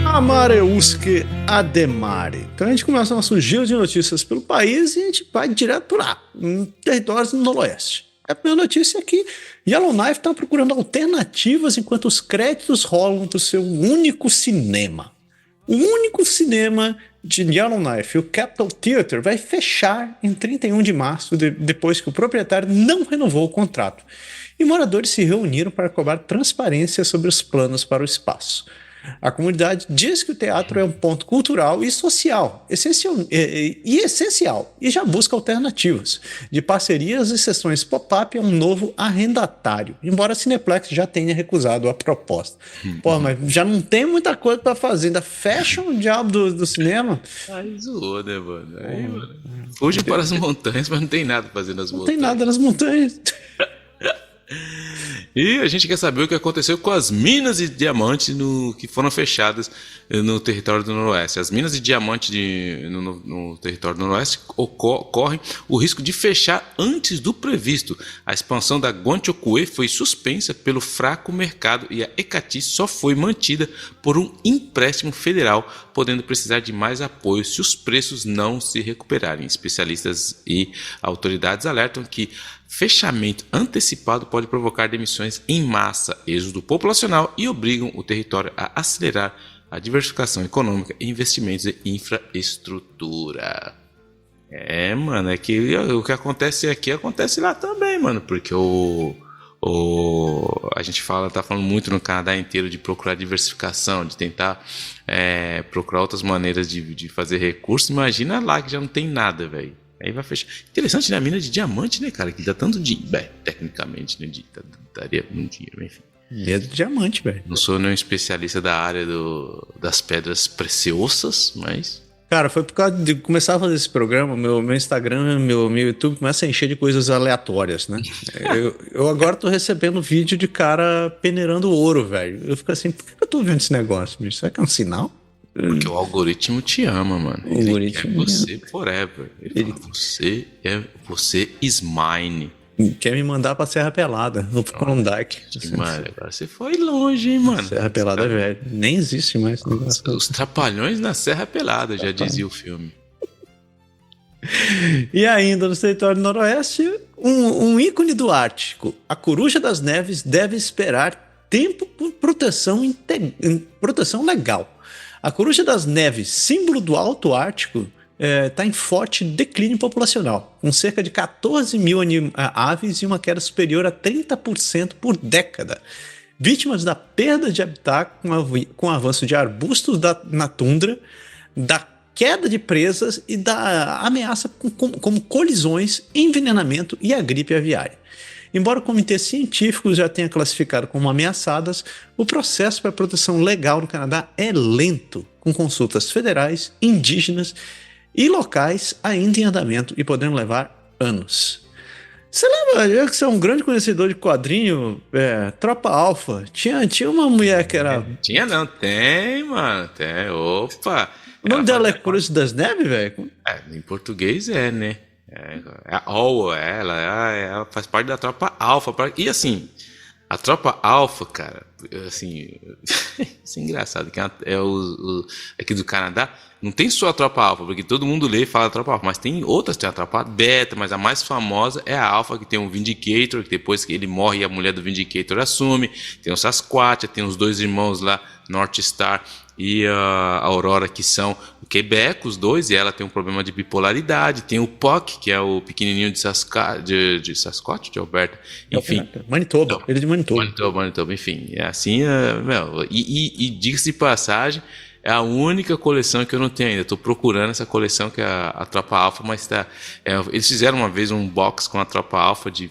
Amareuske Ademare. Então a gente começa o nosso giro de notícias pelo país e a gente vai direto por lá, em territórios do Noroeste. A primeira notícia é que Yellowknife está procurando alternativas enquanto os créditos rolam do seu único cinema. O único cinema de Yellowknife, o Capitol Theater, vai fechar em 31 de março, depois que o proprietário não renovou o contrato. E moradores se reuniram para cobrar transparência sobre os planos para o espaço. A comunidade diz que o teatro é um ponto cultural e social essencial e já busca alternativas, de parcerias e sessões pop-up a um novo arrendatário, embora a Cineplex já tenha recusado a proposta. Pô, mas já não tem muita coisa para fazer, ainda fecha o diabo do cinema. Aí zoou, né, mano? Aí, mano. Fuge para as montanhas, mas não tem nada pra fazer nas montanhas. Não tem nada nas montanhas. E a gente quer saber o que aconteceu com as minas de diamante que foram fechadas no território do Noroeste. As minas de diamante no território do Noroeste correm o risco de fechar antes do previsto. A expansão da Guanchocué foi suspensa pelo fraco mercado e a Ecati só foi mantida por um empréstimo federal, podendo precisar de mais apoio se os preços não se recuperarem. Especialistas e autoridades alertam que fechamento antecipado pode provocar demissões em massa, êxodo populacional e obrigam o território a acelerar a diversificação econômica e investimentos em infraestrutura. Mano, é que o que acontece aqui acontece lá também, mano, porque a gente tá falando muito no Canadá inteiro de procurar diversificação, de tentar procurar outras maneiras de fazer recursos. Imagina lá que já não tem nada, velho. Aí vai fechar. Interessante, né? A mina de diamante, né, cara? Que dá tanto dinheiro. Tecnicamente, né? Daria um dinheiro, enfim. É de diamante, velho. Não sou nenhum especialista da área das pedras preciosas, mas... Cara, foi por causa de começar a fazer esse programa, meu Instagram, meu YouTube começa a encher de coisas aleatórias, né? eu agora tô recebendo vídeo de cara peneirando ouro, velho. Eu fico assim, por que eu tô vendo esse negócio, bicho? Será que é um sinal? Porque o algoritmo te ama, mano. Ele quer você forever. Ele fala, você is mine. Quer me mandar pra Serra Pelada, no Klondike. Mano, agora você foi longe, hein, mano. Serra Pelada é velho. Nem existe mais esse negócio. Os Trapalhões na Serra Pelada, já dizia o filme. E ainda no território noroeste, um ícone do Ártico. A coruja das neves deve esperar tempo por proteção legal. A coruja das neves, símbolo do Alto Ártico, está em forte declínio populacional, com cerca de 14 mil aves e uma queda superior a 30% por década, vítimas da perda de habitat com o avanço de arbustos na tundra, da queda de presas e da ameaça como colisões, envenenamento e a gripe aviária. Embora o comitê científico já tenha classificado como ameaçadas, o processo para proteção legal no Canadá é lento, com consultas federais, indígenas e locais ainda em andamento e podendo levar anos. Você lembra, eu que você é um grande conhecedor de quadrinho, Tropa Alpha, tinha uma mulher que era... Tinha não, tem, mano, tem, opa. O nome dela é Coruja das Neves, velho? Em português né? Ela faz parte da Tropa Alpha. E assim, a Tropa Alpha, cara, assim, isso é engraçado, que aqui do Canadá não tem só a Tropa Alpha, porque todo mundo lê e fala Tropa Alpha, mas tem outras, tem a Tropa Beta, mas a mais famosa é a Alpha, que tem um Vindicator, que depois que ele morre a mulher do Vindicator assume, tem o Sasquatch, tem os dois irmãos lá, North Star e a Aurora, que são o Quebec, os dois, e ela tem um problema de bipolaridade. Tem o Puck, que é o pequenininho de Sasquatch, de Alberta, enfim. Manitoba, ele é de Manitoba. Manitoba, enfim. É assim, e diga-se de passagem, É a única coleção que eu não tenho ainda. Tô procurando essa coleção que é a Tropa Alpha, mas eles fizeram uma vez um box com a Tropa Alpha de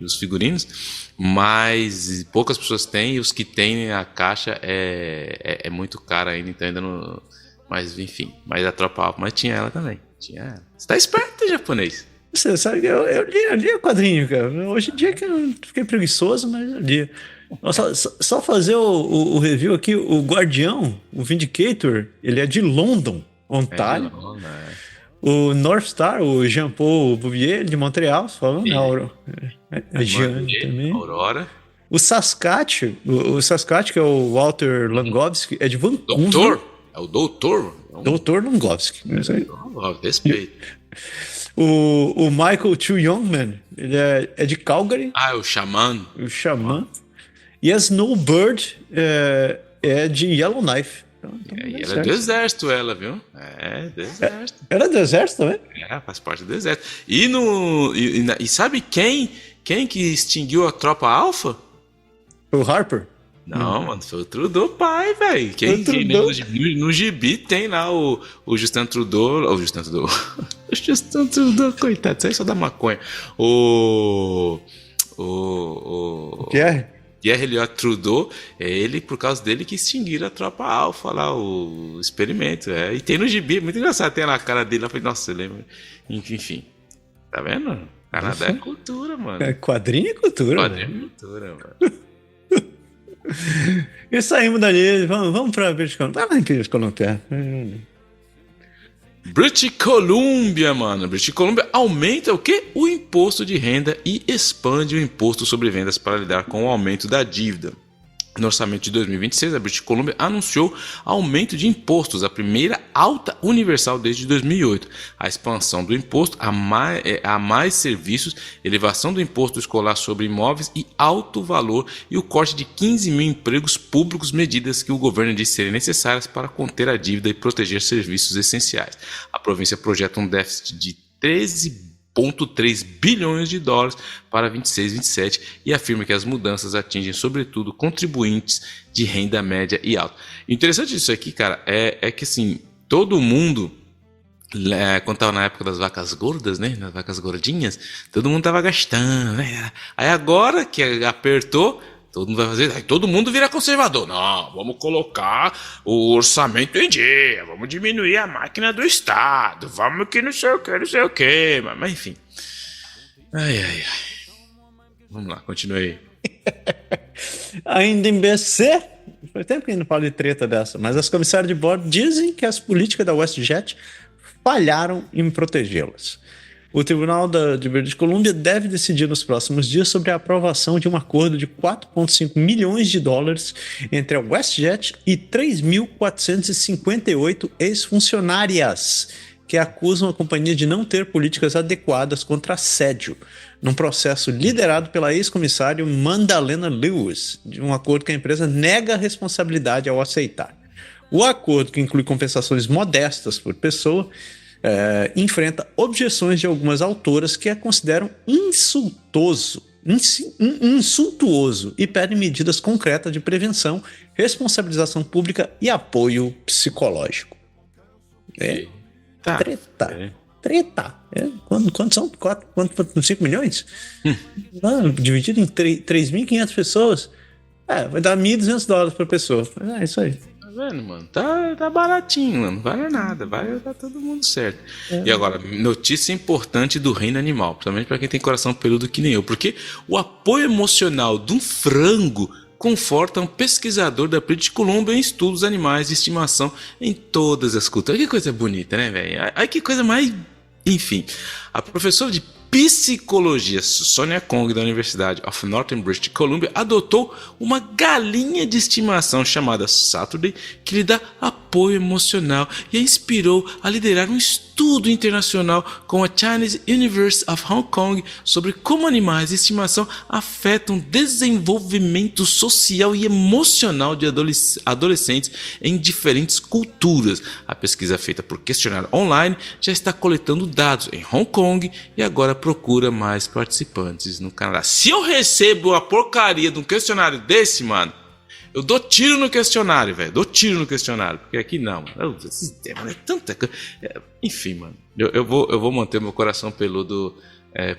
os figurinos, mas poucas pessoas têm, e os que têm a caixa é muito cara ainda, então ainda não... Mas enfim, mas a Tropa Alpha, mas tinha ela também. Você tá esperto, japonês? Você sabe, eu li o quadrinho, cara. Hoje em dia que eu fiquei preguiçoso, mas eu li. Só fazer o review aqui, o Guardião, o Vindicator, ele é de London, Ontário. O North Star, o Jean-Paul Bouvier, de Montreal, falando, Jean também. Aurora. O Saskatch, que é o Walter Langowski, é de Vancouver. Doutor? É o doutor? Doutor Langowski. Respeito. O Michael Chu Youngman, ele é de Calgary. É o Xamã. O Xamã. E a Snowbird é de Yellowknife. E ela é do exército, viu? Do exército. Ela é do exército também? Faz parte do exército. E sabe quem que extinguiu a Tropa Alpha? O Harper? Não, mano, foi o Trudeau pai, velho. No gibi tem lá o Justin Trudeau. O Justin Trudeau. O Justin Trudeau, coitado, isso aí só dá maconha. O Pierre Elliott Trudeau, é ele, por causa dele, que extinguiram a Tropa Alpha lá, o experimento. E tem no gibi, muito engraçado, tem lá a cara dele lá, falei, nossa, eu lembro. Enfim, tá vendo? Canadá é cultura, mano. Quadrinho é cultura. Quadrinho é cultura, mano. E saímos dali, vamos pra British Columbia. Vai lá em British Columbia. British Columbia, mano. British Columbia aumenta o quê? O imposto de renda e expande o imposto sobre vendas para lidar com o aumento da dívida. No orçamento de 2026, a British Columbia anunciou aumento de impostos, a primeira alta universal desde 2008. A expansão do imposto a mais serviços, elevação do imposto escolar sobre imóveis e alto valor e o corte de 15 mil empregos públicos, medidas que o governo disse serem necessárias para conter a dívida e proteger serviços essenciais. A província projeta um déficit de 13,3 bilhões de dólares para 26-27 e afirma que as mudanças atingem sobretudo contribuintes de renda média e alta. Interessante disso aqui, cara, é que assim, todo mundo, quando estava na época das vacas gordas, né, das vacas gordinhas, todo mundo estava gastando, né? Aí agora que apertou, todo mundo vai fazer, aí todo mundo vira conservador. Não, vamos colocar o orçamento em dia, vamos diminuir a máquina do Estado, vamos que não sei o que, mas enfim. Ai. Vamos lá, continue aí. Ainda em BC, faz tempo que a gente não fala de treta dessa, mas as comissárias de bordo dizem que as políticas da WestJet falharam em protegê-las. O Tribunal de British Columbia deve decidir nos próximos dias sobre a aprovação de um acordo de 4,5 milhões de dólares entre a WestJet e 3.458 ex-funcionárias que acusam a companhia de não ter políticas adequadas contra assédio, num processo liderado pela ex-comissária Mandalena Lewis, de um acordo que a empresa nega a responsabilidade ao aceitar. O acordo, que inclui compensações modestas por pessoa, enfrenta objeções de algumas autoras que a consideram insultuoso e pedem medidas concretas de prevenção, responsabilização pública e apoio psicológico. Treta. Quanto são? 5 milhões? Dividido em 3.500 pessoas, vai dar $1.200 por pessoa. É isso aí. Tá vendo, mano? Tá baratinho, mano. Não vale nada. Vai dar todo mundo certo. E agora, notícia importante do reino animal, principalmente para quem tem coração peludo que nem eu, porque o apoio emocional de um frango conforta um pesquisador da British Columbia em estudos animais de estimação em todas as culturas. Que coisa bonita, né, velho? Ai, que coisa mais... Enfim, a professora de psicologia Sonia Kong, da Universidade of Northern British Columbia, adotou uma galinha de estimação chamada Saturday, que lhe dá apoio emocional e a inspirou a liderar um estudo internacional com a Chinese University of Hong Kong sobre como animais de estimação afetam o desenvolvimento social e emocional de adolescentes em diferentes culturas. A pesquisa, feita por questionário online, já está coletando dados em Hong Kong e agora procura mais participantes no Canadá. Se eu recebo a porcaria de um questionário desse, mano, Eu dou tiro no questionário, velho. Dou tiro no questionário. Porque aqui não, mano. Esse sistema é tanta coisa. Enfim, mano. Eu vou manter meu coração peludo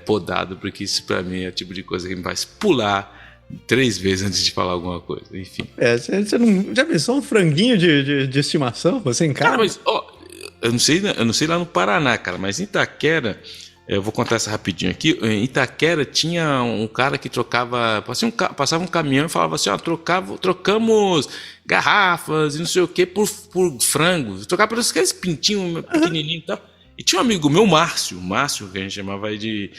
podado, porque isso pra mim é o tipo de coisa que me faz pular 3 vezes antes de falar alguma coisa. Enfim. Você não já pensou um franguinho de estimação? Você em casa? Cara, mas, ó, eu não sei lá no Paraná, cara, mas em Itaquera, eu vou contar essa rapidinho aqui. Em Itaquera tinha um cara que trocava, passava um caminhão e falava assim, ó, trocamos garrafas e não sei o que por frango. Trocava por aqueles pintinhos pequenininhos e tal. E tinha um amigo meu, Márcio, que a gente chamava ele de...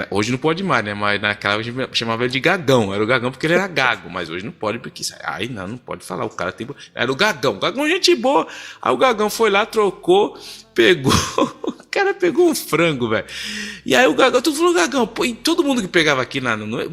Hoje não pode mais, né? Mas naquela a gente chamava ele de Gagão. Era o Gagão porque ele era gago, mas hoje não pode porque... Ai, não pode falar, o cara tem... Era o Gagão. Gagão, gente boa. Aí o Gagão foi lá, trocou, pegou... O cara pegou um frango, velho. E aí o Gagão, tu falou, Gagão, pô, e todo mundo que pegava aqui,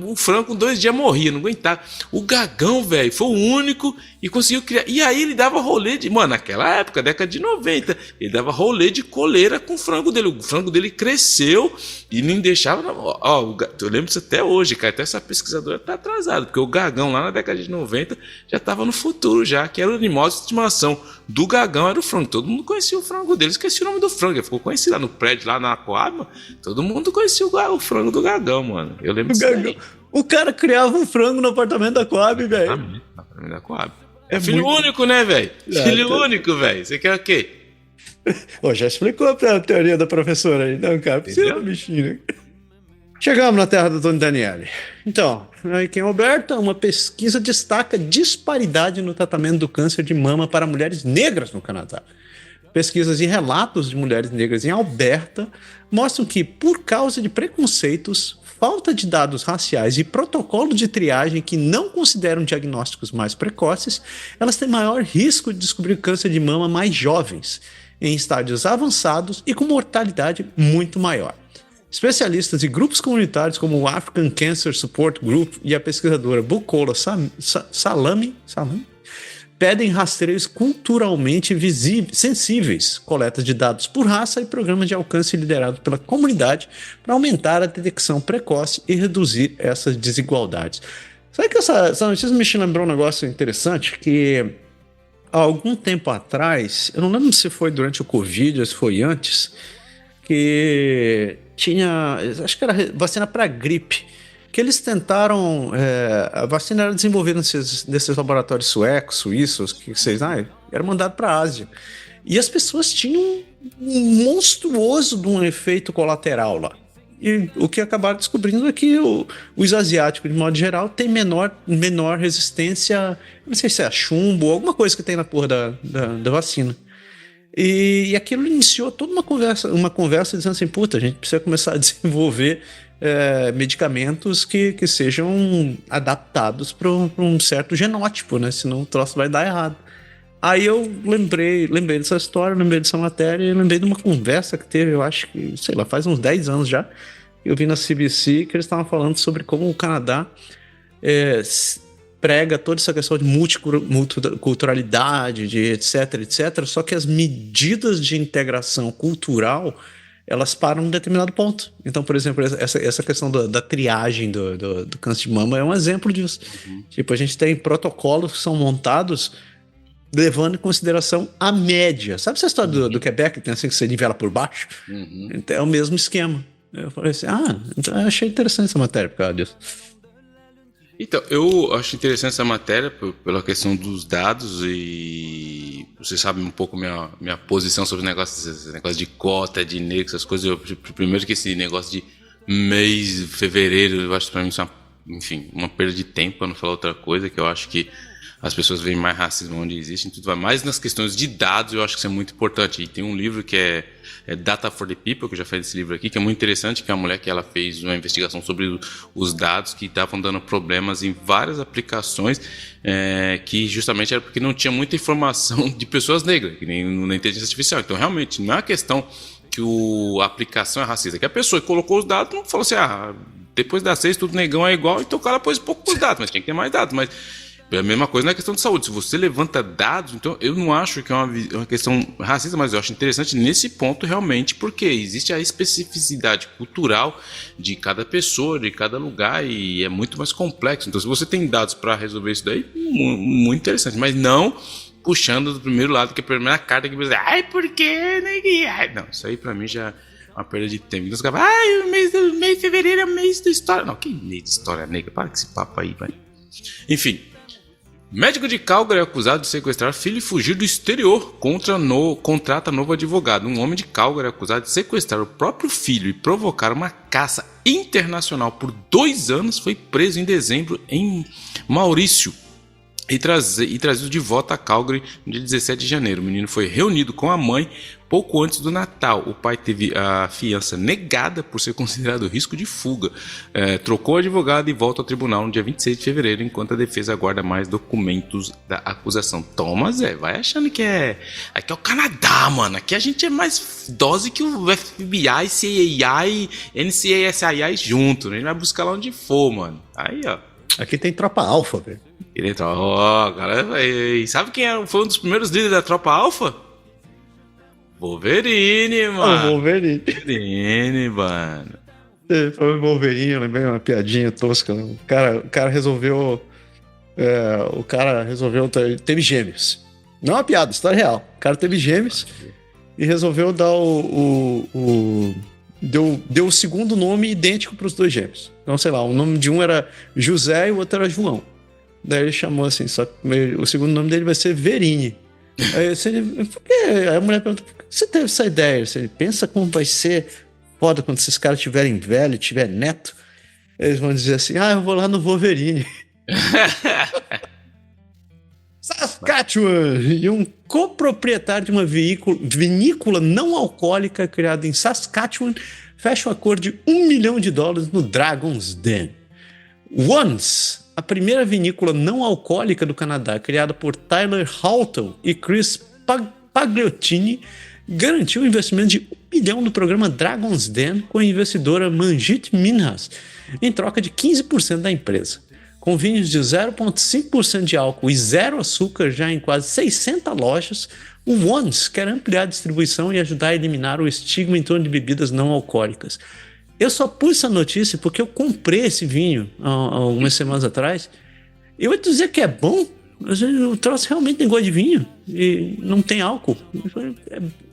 o frango com 2 dias morria, não aguentava. O Gagão, velho, foi o único e conseguiu criar. E aí ele dava rolê de... Mano, naquela época, década de 90, ele dava rolê de coleira com o frango dele. O frango dele cresceu e nem deixava... Ó, eu lembro disso até hoje, cara. Até essa pesquisadora tá atrasada, porque o Gagão lá na década de 90 já tava no futuro já, que era o animal de estimação do Gagão, era o frango. Todo mundo conhecia o frango dele, esqueci o nome do frango, ele ficou conhecido lá no prédio, lá na Coab, todo mundo conhecia o frango do Gagão, mano. Eu lembro disso aí. O cara criava um frango no apartamento da Coab, velho. No apartamento da Coab. É filho único, né, velho? Filho único, velho. Você quer o quê? Ô, já explicou a teoria da professora aí. Não, cara, precisa do bichinho, né? Chegamos na terra do Tony Daniele. Então, aqui em Alberta, uma pesquisa destaca disparidade no tratamento do câncer de mama para mulheres negras no Canadá. Pesquisas e relatos de mulheres negras em Alberta mostram que, por causa de preconceitos, falta de dados raciais e protocolos de triagem que não consideram diagnósticos mais precoces, elas têm maior risco de descobrir câncer de mama mais jovens, em estádios avançados e com mortalidade muito maior. Especialistas e grupos comunitários como o African Cancer Support Group e a pesquisadora Bukola Salami pedem rastreios culturalmente sensíveis, coleta de dados por raça e programas de alcance liderados pela comunidade para aumentar a detecção precoce e reduzir essas desigualdades. Sabe que essa notícia me lembrou um negócio interessante que há algum tempo atrás, eu não lembro se foi durante o Covid ou se foi antes, que tinha, acho que era vacina para gripe, que eles tentaram, a vacina era desenvolvida nesses laboratórios suecos, suíços, que vocês, era mandado para a Ásia. E as pessoas tinham um monstruoso de um efeito colateral lá. E o que acabaram descobrindo é que os asiáticos, de modo geral, têm menor resistência, não sei se é a chumbo ou alguma coisa que tem na porra da vacina. E aquilo iniciou toda uma conversa dizendo assim, puta, a gente precisa começar a desenvolver medicamentos que sejam adaptados para um certo genótipo, né? Senão o troço vai dar errado. Aí eu lembrei dessa história, lembrei dessa matéria e lembrei de uma conversa que teve, eu acho que, sei lá, faz uns 10 anos já, eu vi na CBC que eles estavam falando sobre como o Canadá prega toda essa questão de multiculturalidade, de etc, só que as medidas de integração cultural, elas param em um determinado ponto. Então, por exemplo, essa questão da triagem do câncer de mama é um exemplo disso. Tipo, a gente tem protocolos que são montados levando em consideração a média. Sabe essa história do Quebec, que tem assim que você nivela por baixo? Então, é o mesmo esquema. Eu falei assim, então eu achei interessante essa matéria por causa disso. Então, eu acho interessante essa matéria pela questão dos dados e você sabe um pouco minha posição sobre esse negócio de cota, de negro, essas coisas. Primeiro que esse negócio de mês, fevereiro, eu acho pra mim isso uma perda de tempo, para não falar outra coisa, que eu acho que as pessoas veem mais racismo onde existe, tudo vai mais nas questões de dados, eu acho que isso é muito importante. E tem um livro que é Data for the People, que eu já falei desse livro aqui, que é muito interessante, que é uma mulher que ela fez uma investigação sobre os dados que estavam dando problemas em várias aplicações, que justamente era porque não tinha muita informação de pessoas negras, que nem na inteligência artificial. Então, realmente, não é uma questão que a aplicação é racista, que a pessoa que colocou os dados não falou assim, depois das 6 tudo negão é igual, então o cara pôs poucos dados, mas tinha que ter mais dados, mas É a mesma coisa na questão de saúde. Se você levanta dados, então eu não acho que é uma questão racista, mas eu acho interessante nesse ponto realmente, porque existe a especificidade cultural de cada pessoa, de cada lugar, e é muito mais complexo. Então, se você tem dados para resolver isso daí, muito interessante, mas não puxando do primeiro lado, que é a primeira carta que você diz, ai, por quê? Não, isso aí para mim já é uma perda de tempo. Então, os caras falam, o mês de fevereiro é o mês da história. Não, que mês de história negra? Para com esse papo aí, vai. Enfim. Médico de Calgary é acusado de sequestrar filho e fugir do exterior. Contrata novo advogado. Um homem de Calgary é acusado de sequestrar o próprio filho e provocar uma caça internacional por 2 anos foi preso em dezembro em Maurício e trazido de volta a Calgary no dia 17 de janeiro. O menino foi reunido com a mãe pouco antes do Natal. O pai teve a fiança negada por ser considerado risco de fuga. Trocou o advogado e volta ao tribunal no dia 26 de fevereiro, enquanto a defesa aguarda mais documentos da acusação. Toma, Zé, vai achando que aqui é o Canadá, mano. Aqui a gente é mais dose que o FBI, CIA, NCASI junto. A gente vai buscar lá onde for, mano. Aí, ó. Aqui tem tropa alfa, velho. Cara, sabe quem foi um dos primeiros líderes da tropa alfa? Wolverine, mano. Wolverine, mano. Foi o Wolverine, eu lembrei uma piadinha tosca. Né? O cara resolveu. Teve gêmeos. Não é uma piada, história real. O cara teve gêmeos e resolveu dar deu o segundo nome idêntico para os 2 gêmeos. Então, sei lá, o nome de um era José e o outro era João. Daí ele chamou assim, só que o segundo nome dele vai ser Verine. Aí a mulher perguntou, por que você teve essa ideia? Você pensa como vai ser foda quando esses caras tiverem velho, tiver neto? Eles vão dizer assim, eu vou lá no Wolverine. Saskatchewan! E um coproprietário de uma vinícola não alcoólica criada em Saskatchewan fecha um acordo de $1 milhão no Dragon's Den. Once, a primeira vinícola não alcoólica do Canadá, criada por Tyler Halton e Chris Pagliottini, garantiu um investimento de $1 milhão no programa Dragon's Den com a investidora Manjit Minhas, em troca de 15% da empresa. Com vinhos de 0,5% de álcool e 0 açúcar já em quase 600 lojas, o Once quer ampliar a distribuição e ajudar a eliminar o estigma em torno de bebidas não alcoólicas. Eu só pus essa notícia porque eu comprei esse vinho há algumas semanas atrás. Eu ia dizer que é bom, mas o troço realmente tem gosto de vinho e não tem álcool.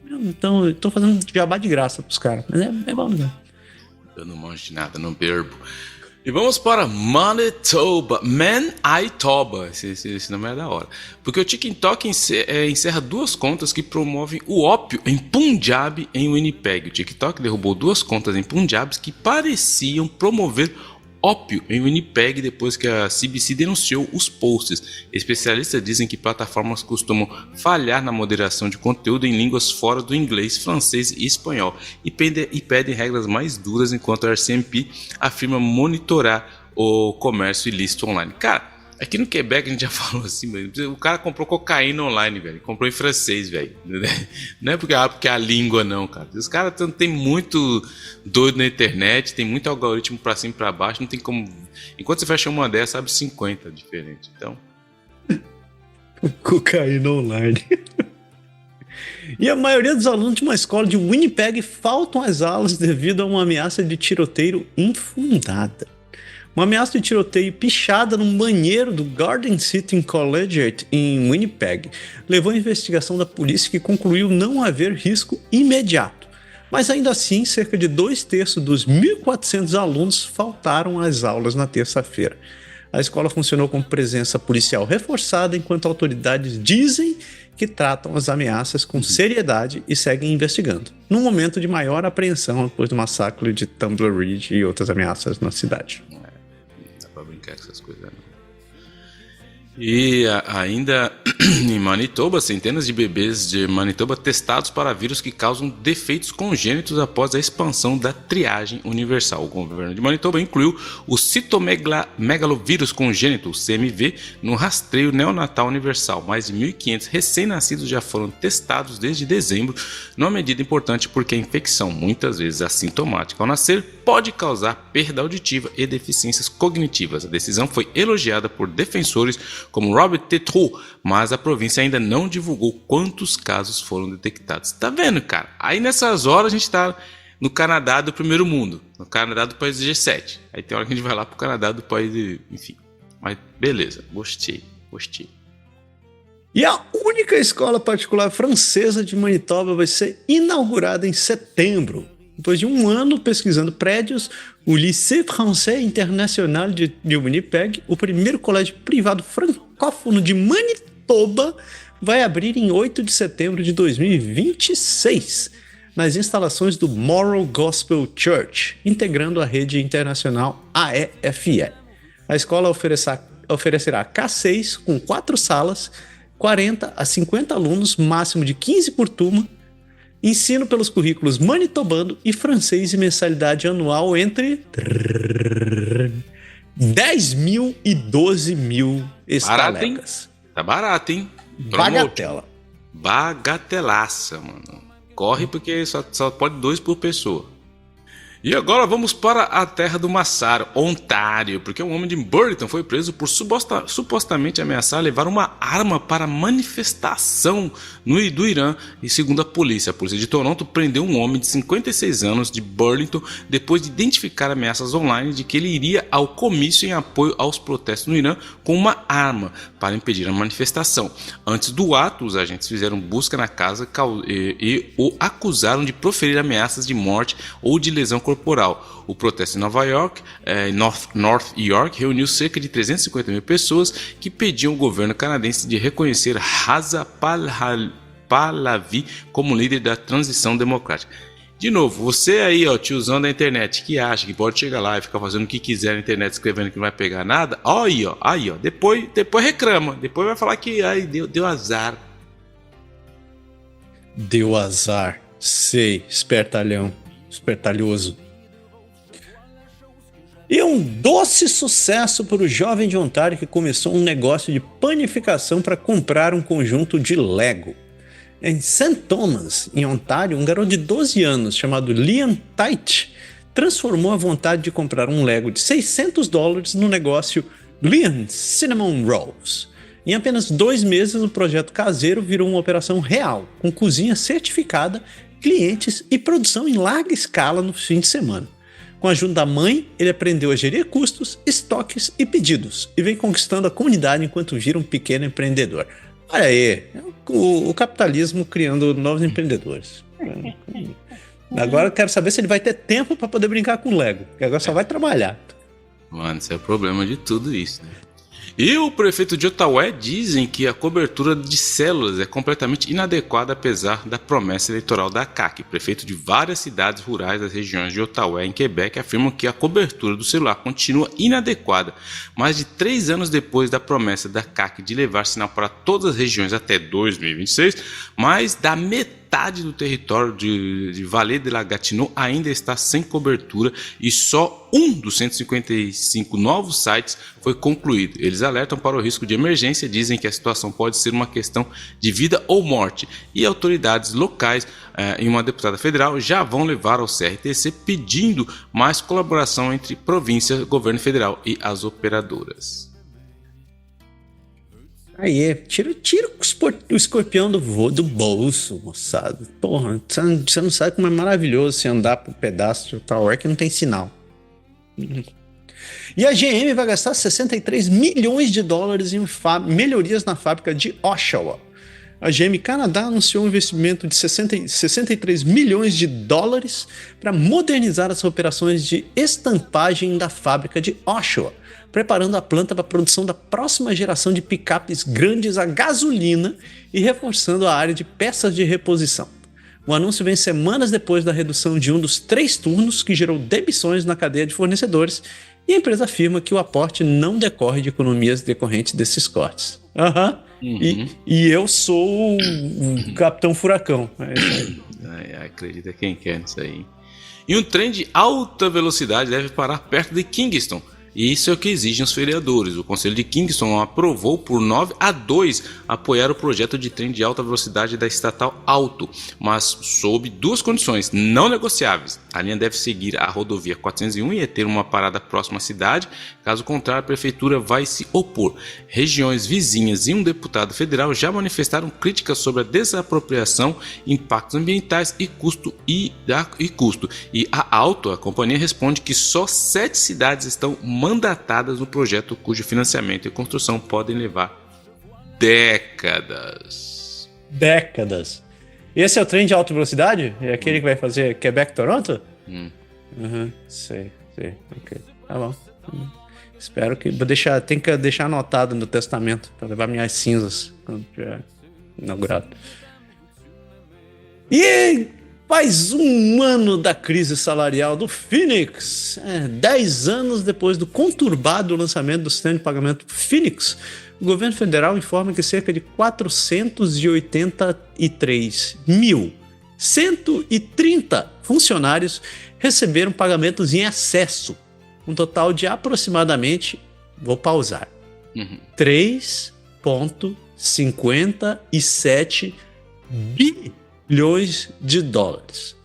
Então eu tô fazendo jabá de graça pros caras, mas é bom, né? Eu não manjo de nada, não bebo. E vamos para Manitoba. Esse nome é da hora. Porque o TikTok encerra 2 contas que promovem o ópio em Punjab, em Winnipeg. O TikTok derrubou 2 contas em Punjab que pareciam promover ópio em Winnipeg depois que a CBC denunciou os posts. Especialistas dizem que plataformas costumam falhar na moderação de conteúdo em línguas fora do inglês, francês e espanhol e pedem regras mais duras, enquanto a RCMP afirma monitorar o comércio ilícito online. Cara, aqui no Quebec a gente já falou assim, o cara comprou cocaína online, velho. Comprou em francês, velho. Não é porque é a língua, não, cara. Os caras tem muito doido na internet, tem muito algoritmo pra cima e pra baixo, não tem como... Enquanto você fecha uma dessas, abre 50 diferentes, então... Cocaína online. E a maioria dos alunos de uma escola de Winnipeg faltam às aulas devido a uma ameaça de tiroteio infundada. Uma ameaça de tiroteio pichada num banheiro do Garden City Collegiate em Winnipeg levou à investigação da polícia, que concluiu não haver risco imediato. Mas ainda assim, cerca de 2/3 dos 1.400 alunos faltaram às aulas na terça-feira. A escola funcionou com presença policial reforçada, enquanto autoridades dizem que tratam as ameaças com seriedade e seguem investigando, num momento de maior apreensão depois do massacre de Tumbleweed e outras ameaças na cidade. Pra brincar com essas coisas, não. E ainda em Manitoba, centenas de bebês de Manitoba testados para vírus que causam defeitos congênitos após a expansão da triagem universal. O governo de Manitoba incluiu o citomegalovírus congênito, o CMV, no rastreio neonatal universal. Mais de 1.500 recém-nascidos já foram testados desde dezembro, numa medida importante porque a infecção, muitas vezes assintomática ao nascer, pode causar perda auditiva e deficiências cognitivas. A decisão foi elogiada por defensores como Robert Tétreault, mas a província ainda não divulgou quantos casos foram detectados. Tá vendo, cara? Aí nessas horas a gente tá no Canadá do primeiro mundo, no Canadá do país do G7. Aí tem hora que a gente vai lá pro Canadá do país de... Enfim, mas beleza, gostei. E a única escola particular francesa de Manitoba vai ser inaugurada em setembro. Depois de um ano pesquisando prédios, o Lycée Français International de Winnipeg, o primeiro colégio privado francófono de Manitoba, vai abrir em 8 de setembro de 2026, nas instalações do Moral Gospel Church, integrando a rede internacional AEFE. A escola oferecerá K6 com 4 salas, 40 a 50 alunos, máximo de 15 por turma, ensino pelos currículos manitobano e francês e mensalidade anual entre 10 mil e 12 mil estalecas. Tá barato, hein? Bagatela. Bagatelaça, mano. Corre porque só pode 2 por pessoa. E agora vamos para a terra do Massaro, Ontário, porque um homem de Burlington foi preso por supostamente ameaçar levar uma arma para manifestação do Irã. E segundo a polícia de Toronto prendeu um homem de 56 anos de Burlington depois de identificar ameaças online de que ele iria ao comício em apoio aos protestos no Irã com uma arma para impedir a manifestação. Antes do ato, os agentes fizeram busca na casa e o acusaram de proferir ameaças de morte ou de lesão corporal. O protesto em Nova York, North York, reuniu cerca de 350 mil pessoas que pediam ao governo canadense de reconhecer Reza Pahlavi como líder da transição democrática. De novo, você aí, ó, tiozão da internet, que acha que pode chegar lá e ficar fazendo o que quiser na internet, escrevendo que não vai pegar nada, aí, ó, depois reclama, depois vai falar que deu azar. Deu azar, sei, espertalhoso. E um doce sucesso para o jovem de Ontário que começou um negócio de panificação para comprar um conjunto de Lego. Em St. Thomas, em Ontário, um garoto de 12 anos chamado Liam Tait transformou a vontade de comprar um Lego de $600 no negócio Liam Cinnamon Rolls. Em apenas 2 meses, o projeto caseiro virou uma operação real, com cozinha certificada, clientes e produção em larga escala no fim de semana. Com a ajuda da mãe, ele aprendeu a gerir custos, estoques e pedidos e vem conquistando a comunidade enquanto vira um pequeno empreendedor. Olha aí, o capitalismo criando novos empreendedores. Agora eu quero saber se ele vai ter tempo para poder brincar com o Lego, porque agora só vai trabalhar. Mano, esse é o problema de tudo isso, né? E o prefeito de Ottawa dizem que a cobertura de células é completamente inadequada apesar da promessa eleitoral da CAQ. O prefeito de várias cidades rurais das regiões de Ottawa e em Quebec afirmam que a cobertura do celular continua inadequada. Mais de 3 anos depois da promessa da CAQ de levar sinal para todas as regiões até 2026, mais da metade do território de Vallée de la Gatineau ainda está sem cobertura e só um dos 155 novos sites foi concluído. Eles alertam para o risco de emergência, dizem que a situação pode ser uma questão de vida ou morte e autoridades locais e uma deputada federal já vão levar ao CRTC pedindo mais colaboração entre província, governo federal e as operadoras. Aí, tira o escorpião do bolso, moçada. Porra, você não sabe como é maravilhoso você andar por pedaço de Tower que não tem sinal. E a GM vai gastar $63 milhões em melhorias na fábrica de Oshawa. A GM Canadá anunciou um investimento de $63 milhões para modernizar as operações de estampagem da fábrica de Oshawa, preparando a planta para a produção da próxima geração de picapes grandes a gasolina e reforçando a área de peças de reposição. O anúncio vem semanas depois da redução de um dos 3 turnos que gerou demissões na cadeia de fornecedores, e a empresa afirma que o aporte não decorre de economias decorrentes desses cortes. E eu sou o Capitão Furacão. Acredita quem quer nisso aí. E um trem de alta velocidade deve parar perto de Kingston, E isso é o que exigem os vereadores. O Conselho de Kingston aprovou por 9-2 apoiar o projeto de trem de alta velocidade da estatal Alto, mas sob duas condições não negociáveis. A linha deve seguir a rodovia 401 e ter uma parada próxima à cidade. Caso contrário, a prefeitura vai se opor. Regiões vizinhas e um deputado federal já manifestaram críticas sobre a desapropriação, impactos ambientais e custo. E a Alto, a companhia, responde que só 7 cidades estão mandatadas no projeto, cujo financiamento e construção podem levar décadas. Décadas. Esse é o trem de alta velocidade? É aquele que vai fazer Quebec-Toronto? Sei. Ok. Tá bom. Espero que... Tem que deixar anotado no testamento para levar minhas cinzas quando tiver inaugurado. E faz um ano da crise salarial do Phoenix. 10 anos depois do conturbado lançamento do sistema de pagamento Phoenix, o governo federal informa que cerca de 483.130 funcionários receberam pagamentos em excesso. Um total de aproximadamente, vou pausar, 3,57 bilhões de dólares,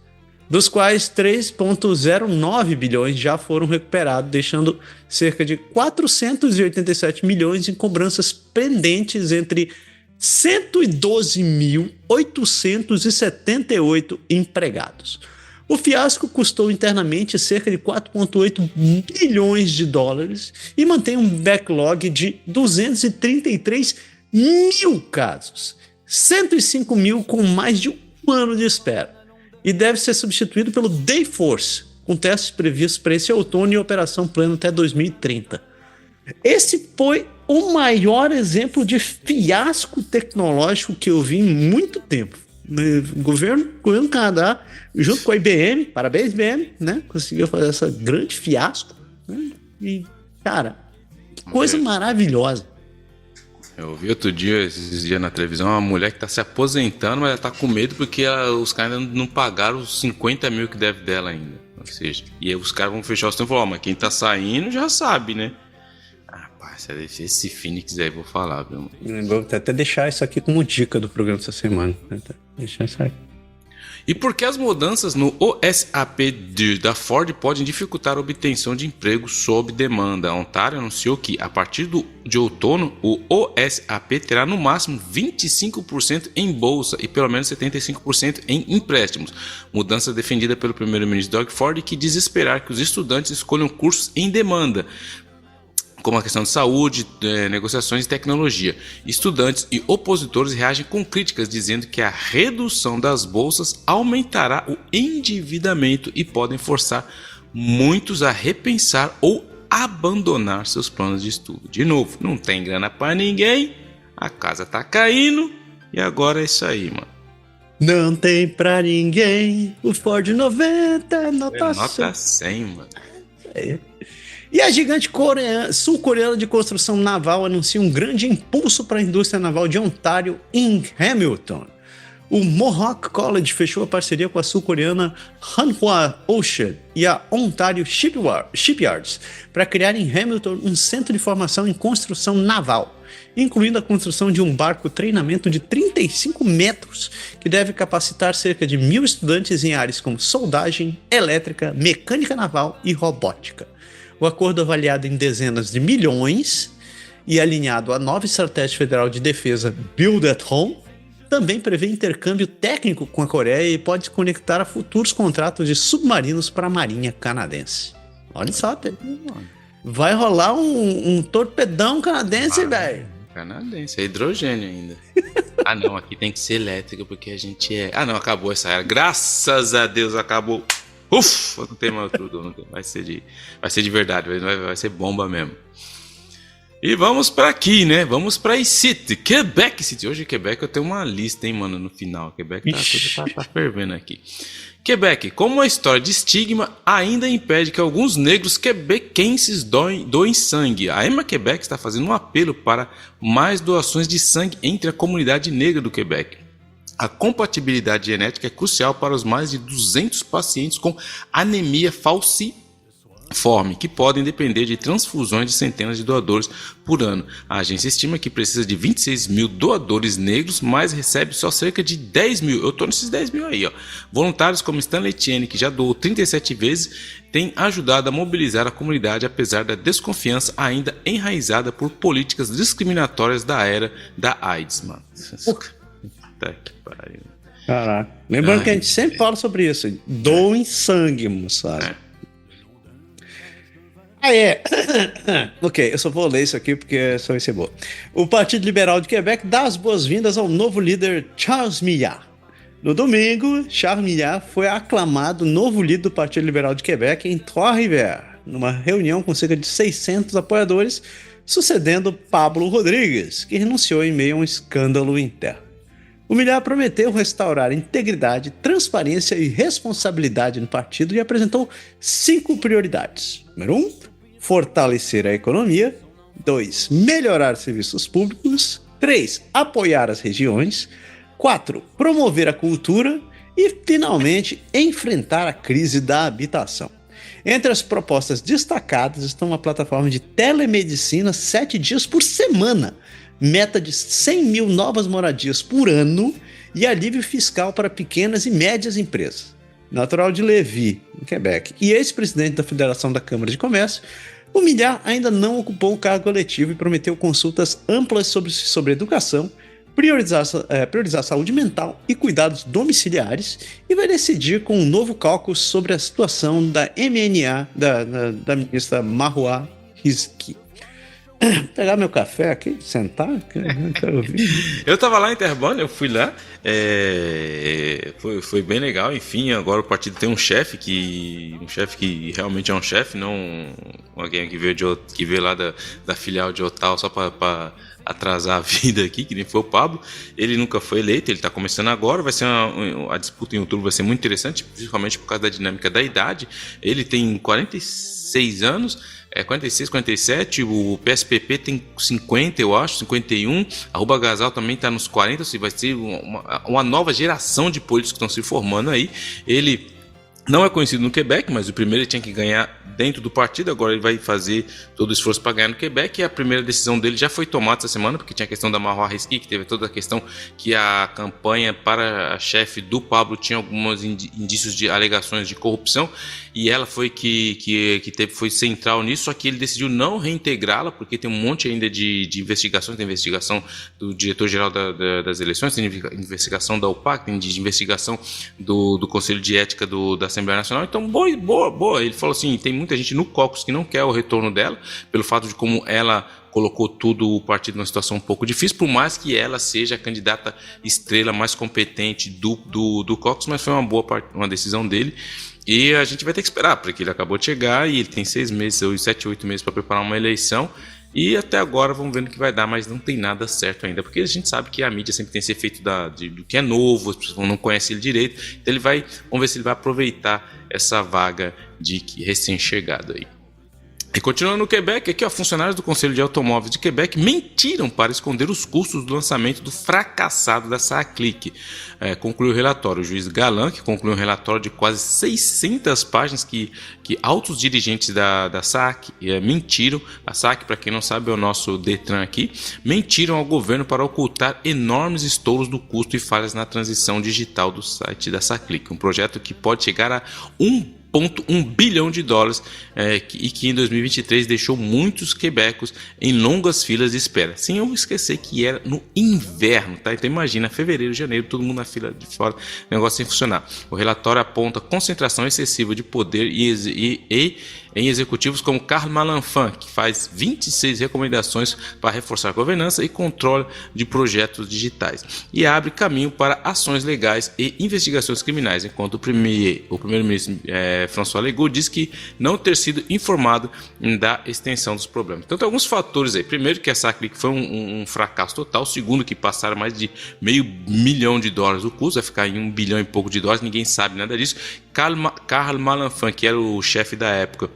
dos quais 3,09 bilhões já foram recuperados, deixando cerca de 487 milhões em cobranças pendentes entre 112.878 empregados. O fiasco custou internamente cerca de 4,8 bilhões de dólares e mantém um backlog de 233 mil casos, 105 mil com mais de um ano de espera, e deve ser substituído pelo Dayforce, com testes previstos para esse outono e operação plena até 2030. Esse foi o maior exemplo de fiasco tecnológico que eu vi em muito tempo. O governo do Canadá, junto com a IBM, parabéns IBM, né? Conseguiu fazer essa grande fiasco, né? E, cara, que coisa maravilhosa. Eu vi esses dias na televisão, uma mulher que está se aposentando, mas ela está com medo porque os caras ainda não pagaram os 50 mil que deve dela ainda. Ou seja, e aí os caras vão fechar o sistema e falar, mas quem tá saindo já sabe, né? Rapaz, esse Phoenix aí, vou falar, viu? Vou até deixar isso aqui como dica do programa dessa semana. Deixar isso aí. E por que as mudanças no OSAP da Ford podem dificultar a obtenção de emprego sob demanda? A Ontário anunciou que, a partir de outono, o OSAP terá no máximo 25% em bolsa e pelo menos 75% em empréstimos. Mudança defendida pelo primeiro-ministro Doug Ford, que diz esperar que os estudantes escolham cursos em demanda, como a questão de saúde, negociações e tecnologia. Estudantes e opositores reagem com críticas, dizendo que a redução das bolsas aumentará o endividamento e podem forçar muitos a repensar ou abandonar seus planos de estudo. De novo, não tem grana para ninguém, a casa tá caindo e agora é isso aí, mano. Não tem pra ninguém, o Ford 90, nota 100, mano. É. E a gigante sul-coreana de construção naval anuncia um grande impulso para a indústria naval de Ontário em Hamilton. O Mohawk College fechou a parceria com a sul-coreana Hanwha Ocean e a Ontario Shipyards para criar em Hamilton um centro de formação em construção naval, incluindo a construção de um barco treinamento de 35 metros, que deve capacitar cerca de 1.000 estudantes em áreas como soldagem, elétrica, mecânica naval e robótica. O acordo, avaliado em dezenas de milhões e alinhado à nova estratégia federal de defesa Build at Home, também prevê intercâmbio técnico com a Coreia e pode se conectar a futuros contratos de submarinos para a Marinha canadense. Olha só, vai rolar um torpedão canadense, velho. Canadense, é hidrogênio ainda. Não, aqui tem que ser elétrico porque a gente é... não, acabou essa era. Graças a Deus acabou. Ufa, não tem mais tudo, não tem. Vai ser de verdade, vai ser bomba mesmo. E vamos pra aqui, né? Vamos pra City, Quebec City. Hoje Quebec eu tenho uma lista, hein, mano, no final. Quebec tá fervendo aqui. Quebec, como uma história de estigma ainda impede que alguns negros quebequenses doem sangue. A Emma Quebec está fazendo um apelo para mais doações de sangue entre a comunidade negra do Quebec. A compatibilidade genética é crucial para os mais de 200 pacientes com anemia que podem depender de transfusões de centenas de doadores por ano. A agência estima que precisa de 26 mil doadores negros, mas recebe só cerca de 10 mil. Eu estou nesses 10 mil aí. Ó. Voluntários como Stanley Tiene, que já doou 37 vezes, têm ajudado a mobilizar a comunidade, apesar da desconfiança ainda enraizada por políticas discriminatórias da era da AIDS, mano. Puta que pariu. Caraca. Lembrando que a gente sempre fala sobre isso. Doem sangue, moçada. Ok, eu só vou ler isso aqui porque só vai ser boa. O Partido Liberal de Quebec dá as boas-vindas ao novo líder Charles Millard. No domingo, Charles Millard foi aclamado novo líder do Partido Liberal de Quebec em Trois-Rivières, numa reunião com cerca de 600 apoiadores, sucedendo Pablo Rodrigues, que renunciou em meio a um escândalo interno. O Millard prometeu restaurar integridade, transparência e responsabilidade no partido e apresentou 5 prioridades. Número 1, fortalecer a economia. 2, melhorar serviços públicos. 3, apoiar as regiões. 4, promover a cultura. E, finalmente, enfrentar a crise da habitação. Entre as propostas destacadas estão uma plataforma de telemedicina 7 dias por semana, meta de 100 mil novas moradias por ano e alívio fiscal para pequenas e médias empresas. Natural de Lévis, em Quebec, e ex-presidente da Federação da Câmara de Comércio, o Millard ainda não ocupou o cargo eletivo e prometeu consultas amplas sobre educação, priorizar a saúde mental e cuidados domiciliares, e vai decidir com um novo cálculo sobre a situação da MNA da ministra Marois Risky. Pegar meu café aqui, sentar, quero ouvir. Eu tava lá em Terrebonne, eu fui lá, foi bem legal. Enfim, agora o partido tem um chefe que realmente é um chefe, não alguém que veio lá da filial de Ottawa só para atrasar a vida aqui, que nem foi o Pablo. Ele nunca foi eleito, ele está começando agora. Vai ser a disputa em outubro vai ser muito interessante, principalmente por causa da dinâmica da idade. Ele tem 46 anos. 46, 47, o PSPP tem 50, eu acho, 51, a Ruba Gazal também está nos 40, vai ser uma nova geração de políticos que estão se formando aí. Ele não é conhecido no Quebec, mas o primeiro ele tinha que ganhar dentro do partido, agora ele vai fazer todo o esforço para ganhar no Quebec, e a primeira decisão dele já foi tomada essa semana, porque tinha a questão da Marois Risky, que teve toda a questão que a campanha para a chefe do Pablo tinha alguns indícios de alegações de corrupção, e ela foi foi central nisso, só que ele decidiu não reintegrá-la, porque tem um monte ainda de investigações, tem investigação do diretor-geral das eleições, tem investigação da UPAC, tem de investigação do Conselho de Ética da Assembleia Nacional. Então, boa. Ele falou assim, tem muita gente no caucus que não quer o retorno dela, pelo fato de como ela colocou tudo o partido numa situação um pouco difícil, por mais que ela seja a candidata estrela mais competente do caucus, mas foi uma decisão dele. E a gente vai ter que esperar, porque ele acabou de chegar e ele tem 6 meses, ou 7, 8 meses para preparar uma eleição. E até agora vamos ver no que vai dar, mas não tem nada certo ainda, porque a gente sabe que a mídia sempre tem esse efeito do que é novo, as pessoas não conhecem ele direito. Então vamos ver se ele vai aproveitar essa vaga de recém-chegado aí. E continuando no Quebec, aqui funcionários do Conselho de Automóveis de Quebec mentiram para esconder os custos do lançamento do fracassado da SACLIC. Concluiu o relatório. O juiz Galan, que concluiu um relatório de quase 600 páginas que altos dirigentes da SAC mentiram. A SAC, para quem não sabe, é o nosso Detran aqui. Mentiram ao governo para ocultar enormes estouros do custo e falhas na transição digital do site da SACLIC. Um projeto que pode chegar a $1 bilhão e que em 2023 deixou muitos quebecos em longas filas de espera. Sem eu esquecer que era no inverno, tá? Então imagina, fevereiro, janeiro, todo mundo na fila de fora, negócio sem funcionar. O relatório aponta concentração excessiva de poder em executivos como Carl Malenfant, que faz 26 recomendações para reforçar a governança e controle de projetos digitais, e abre caminho para ações legais e investigações criminais, enquanto o primeiro-ministro François Legault diz que não ter sido informado da extensão dos problemas. Então tem alguns fatores aí. Primeiro, que a SACLIC foi um fracasso total. Segundo, que passaram mais de $500 milhão o custo, vai ficar em $1 bilhão e pouco, ninguém sabe nada disso. Carl Malenfant, que era o chefe da época,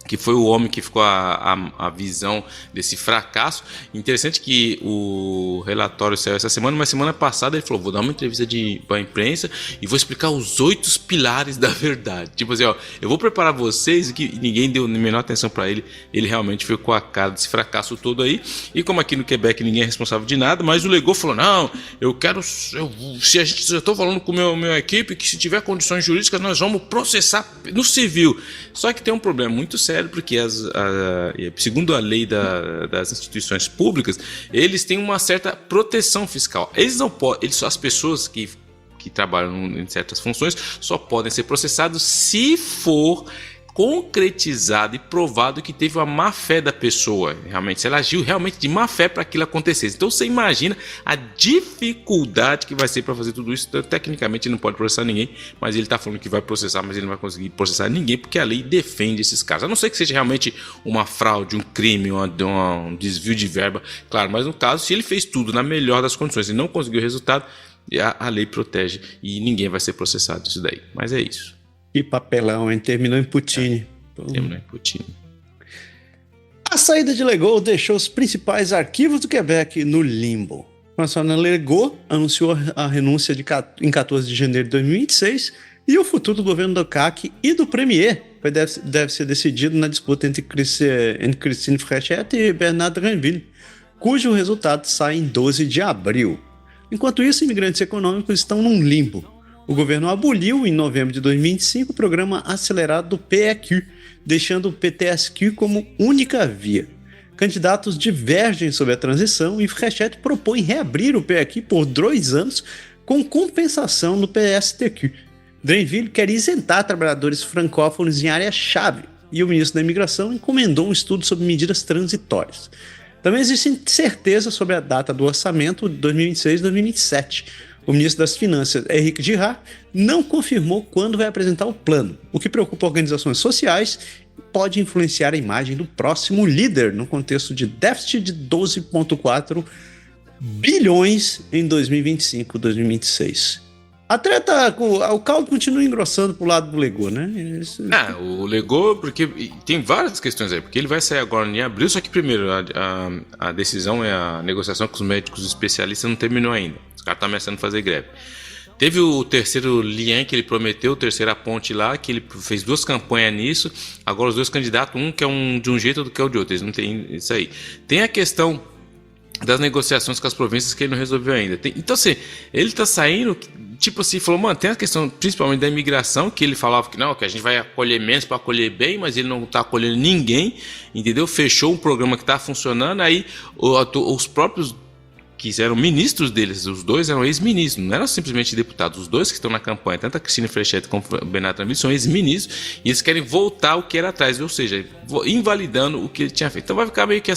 que foi o homem que ficou a visão desse fracasso. Interessante que o relatório saiu essa semana, mas semana passada ele falou, vou dar uma entrevista para a imprensa e vou explicar os 8 pilares da verdade. Tipo assim, ó, eu vou preparar vocês, que ninguém deu a menor atenção para ele realmente ficou a cara desse fracasso todo aí. E como aqui no Quebec ninguém é responsável de nada, mas o Legault falou, não, se a gente, eu estou falando com a minha equipe que se tiver condições jurídicas nós vamos processar no civil. Só que tem um problema muito sério, porque segundo a lei das instituições públicas, eles têm uma certa proteção fiscal. Eles não podem, as pessoas que trabalham em certas funções só podem ser processados se for concretizado e provado que teve uma má fé da pessoa, realmente, se ela agiu realmente de má fé para aquilo acontecer. Então você imagina a dificuldade que vai ser para fazer tudo isso. Então, tecnicamente ele não pode processar ninguém, mas ele está falando que vai processar, mas ele não vai conseguir processar ninguém porque a lei defende esses casos, a não ser que seja realmente uma fraude, um crime, um desvio de verba, claro, mas no caso, se ele fez tudo na melhor das condições e não conseguiu o resultado, a lei protege e ninguém vai ser processado disso daí, mas é isso. Que papelão, hein? Terminou em Poutine. Terminou em Poutine. A saída de Legault deixou os principais arquivos do Quebec no limbo. A senhora Legault anunciou a renúncia em 14 de janeiro de 2026 e o futuro do governo do CAQ e do Premier deve ser decidido na disputa entre Christine Fréchette e Bernard Drinville, cujo resultado sai em 12 de abril. Enquanto isso, imigrantes econômicos estão num limbo. O governo aboliu, em novembro de 2025, o programa acelerado do PEQ, deixando o PTSQ como única via. Candidatos divergem sobre a transição e Fréchette propõe reabrir o PEQ por 2 anos com compensação no PSTQ. Drinville quer isentar trabalhadores francófonos em área-chave e o ministro da Imigração encomendou um estudo sobre medidas transitórias. Também existe incerteza sobre a data do orçamento de 2026 e 2027. O ministro das Finanças, Éric Girard, não confirmou quando vai apresentar o plano, o que preocupa organizações sociais e pode influenciar a imagem do próximo líder no contexto de déficit de 12,4 bilhões em 2025-2026. A treta, o caldo continua engrossando pro lado do Legault, né? O Legault, porque tem várias questões aí, porque ele vai sair agora em abril, só que primeiro a decisão a negociação com os médicos especialistas não terminou ainda. Os caras estão ameaçando fazer greve. Teve o terceiro lien que ele prometeu, a terceira ponte lá, que ele fez 2 campanhas nisso. Agora os 2 candidatos, um que é de um jeito, outro que é o de outro. Eles não têm isso aí. Tem a questão das negociações com as províncias que ele não resolveu ainda. Então, assim, ele tá saindo, tipo assim, falou, mano, tem a questão principalmente da imigração, que ele falava que não, que a gente vai acolher menos para acolher bem, mas ele não tá acolhendo ninguém, entendeu? Fechou um programa que tá funcionando, aí os próprios que eram ministros deles, os 2 eram ex-ministros, não eram simplesmente deputados, os 2 que estão na campanha, tanto a Christine Fréchette como o Bernard Drinville, são ex-ministros, e eles querem voltar o que era atrás, ou seja, invalidando o que ele tinha feito. Então vai ficar meio que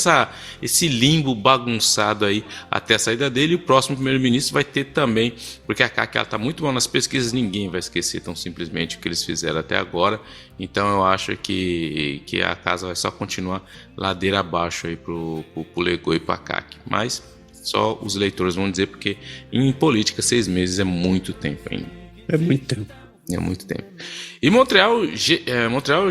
esse limbo bagunçado aí até a saída dele, e o próximo primeiro-ministro vai ter também, porque a CAQ está muito mal nas pesquisas, ninguém vai esquecer tão simplesmente o que eles fizeram até agora, então eu acho que a casa vai só continuar ladeira abaixo aí pro Legault e para a CAQ, mas só os eleitores vão dizer, porque em política 6 meses é muito tempo ainda. É muito tempo. É muito tempo. E Montreal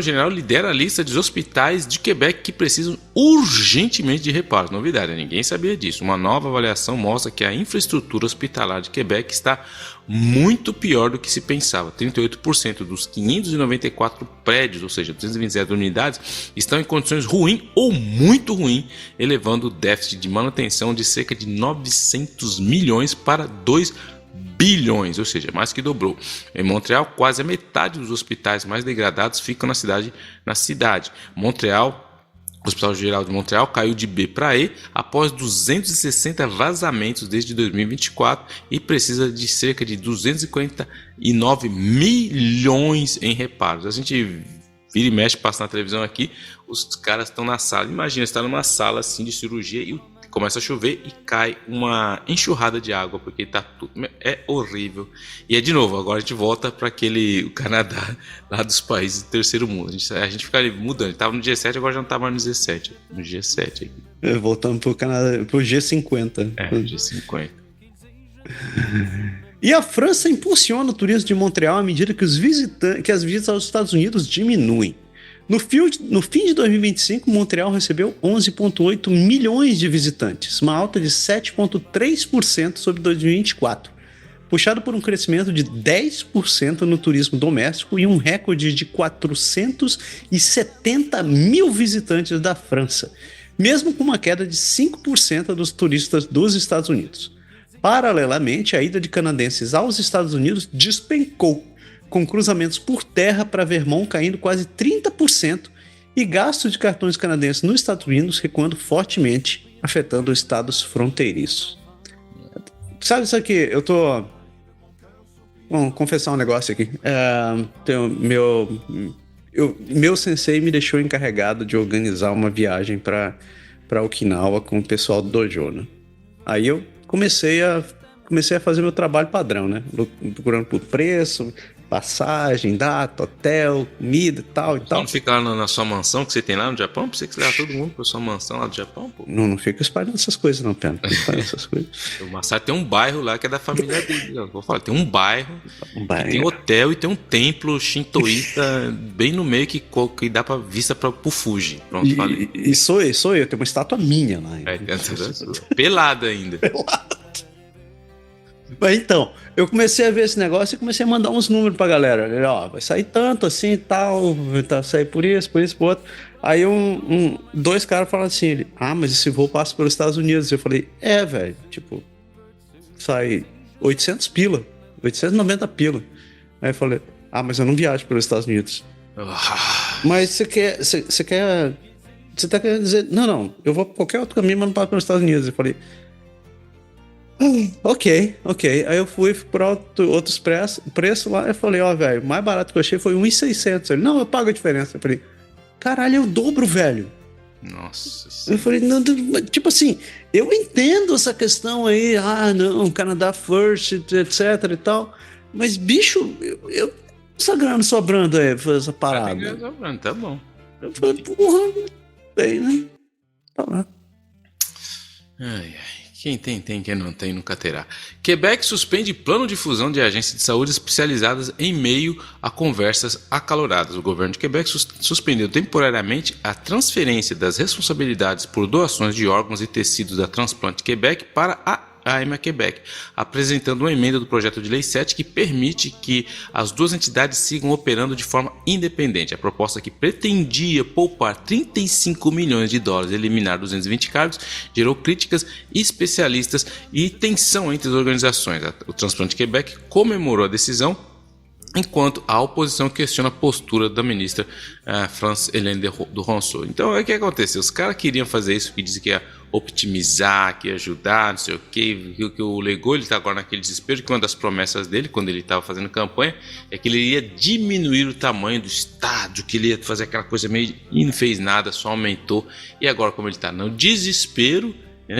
General lidera a lista dos hospitais de Quebec que precisam urgentemente de reparos. Novidade, ninguém sabia disso. Uma nova avaliação mostra que a infraestrutura hospitalar de Quebec está muito pior do que se pensava. 38% dos 594 prédios, ou seja, 227 unidades, estão em condições ruins ou muito ruins, elevando o déficit de manutenção de cerca de 900 milhões para 2 bilhões, ou seja, mais que dobrou. Em Montreal, quase a metade dos hospitais mais degradados ficam na cidade. O Hospital Geral de Montreal caiu de B para E após 260 vazamentos desde 2024 e precisa de cerca de 249 milhões em reparos. A gente vira e mexe, passa na televisão aqui, os caras estão na sala. Imagina, você está numa sala assim de cirurgia e começa a chover e cai uma enxurrada de água, porque tá tudo, é horrível. E de novo, agora a gente volta para o Canadá, lá dos países do terceiro mundo. A gente fica ali mudando, estava no G7, agora já não está mais no G7. No G7 aqui. Voltando pro Canadá, pro G50. G50. E a França impulsiona o turismo de Montreal à medida que as visitas aos Estados Unidos diminuem. No fim de 2025, Montreal recebeu 11,8 milhões de visitantes, uma alta de 7,3% sobre 2024, puxado por um crescimento de 10% no turismo doméstico e um recorde de 470 mil visitantes da França, mesmo com uma queda de 5% dos turistas dos Estados Unidos. Paralelamente, a ida de canadenses aos Estados Unidos despencou, com cruzamentos por terra para Vermont caindo quase 30% e gasto de cartões canadenses nos Estados Unidos recuando fortemente, afetando os estados fronteiriços. Sabe isso aqui? Eu tô... Vamos confessar um negócio aqui. Meu sensei me deixou encarregado de organizar uma viagem para Okinawa com o pessoal do dojo, né? Aí eu comecei a fazer meu trabalho padrão, né? Procurando por preço, passagem, data, hotel, comida e tal. Não fica lá na sua mansão que você tem lá no Japão? Pra você que você leva todo mundo pra sua mansão lá do Japão, pô? Não fica espalhando essas coisas, não, Pena. Não espalhando essas coisas. O Massaro tem um bairro lá que é da família dele. Eu vou falar, tem um bairro que tem hotel e tem um templo shintoísta bem no meio que dá pra vista pro Fuji. Pronto, falei. E sou eu, tem uma estátua minha lá. Pelada ainda. Mas então, eu comecei a ver esse negócio e comecei a mandar uns números pra galera. Ó, vai sair tanto assim e tal, vai sair por isso, por outro. Aí dois caras falaram assim, mas esse voo passa pelos Estados Unidos. Eu falei, velho, tipo, sai 800 pila, 890 pila. Aí eu falei, mas eu não viajo pelos Estados Unidos. Mas você tá querendo dizer, não, eu vou pra qualquer outro caminho, mas não passo pelos Estados Unidos. Eu falei, ok. Aí eu fui por outros preços lá. Eu falei, velho, o mais barato que eu achei foi 1.600. Ele, não, eu pago a diferença. Eu falei, caralho, é o dobro, velho. Nossa. Eu falei, não, tipo assim, eu entendo essa questão aí, não, Canadá first, etc e tal. Mas, bicho, essa grana sobrando aí, essa parada. Tá bom. Eu falei, porra, bem, né? Tá lá. Ai. Quem tem, quem não tem, nunca terá. Quebec suspende plano de fusão de agências de saúde especializadas em meio a conversas acaloradas. O governo de Quebec suspendeu temporariamente a transferência das responsabilidades por doações de órgãos e tecidos da Transplante Quebec para a AMA Quebec, apresentando uma emenda do projeto de lei 7 que permite que as duas entidades sigam operando de forma independente. A proposta, que pretendia poupar 35 milhões de dólares e eliminar 220 cargos, gerou críticas especialistas e tensão entre as organizações. O Transplante Quebec comemorou a decisão, enquanto a oposição questiona a postura da ministra France-Hélène du Ronceau. Então, o que aconteceu? Os caras queriam fazer isso, que dizem que ia optimizar, que ia ajudar, não sei o que o Legault, ele está agora naquele desespero, que uma das promessas dele, quando ele estava fazendo campanha, é que ele ia diminuir o tamanho do estádio, que ele ia fazer aquela coisa meio... e não fez nada, só aumentou. E agora, como ele está no desespero,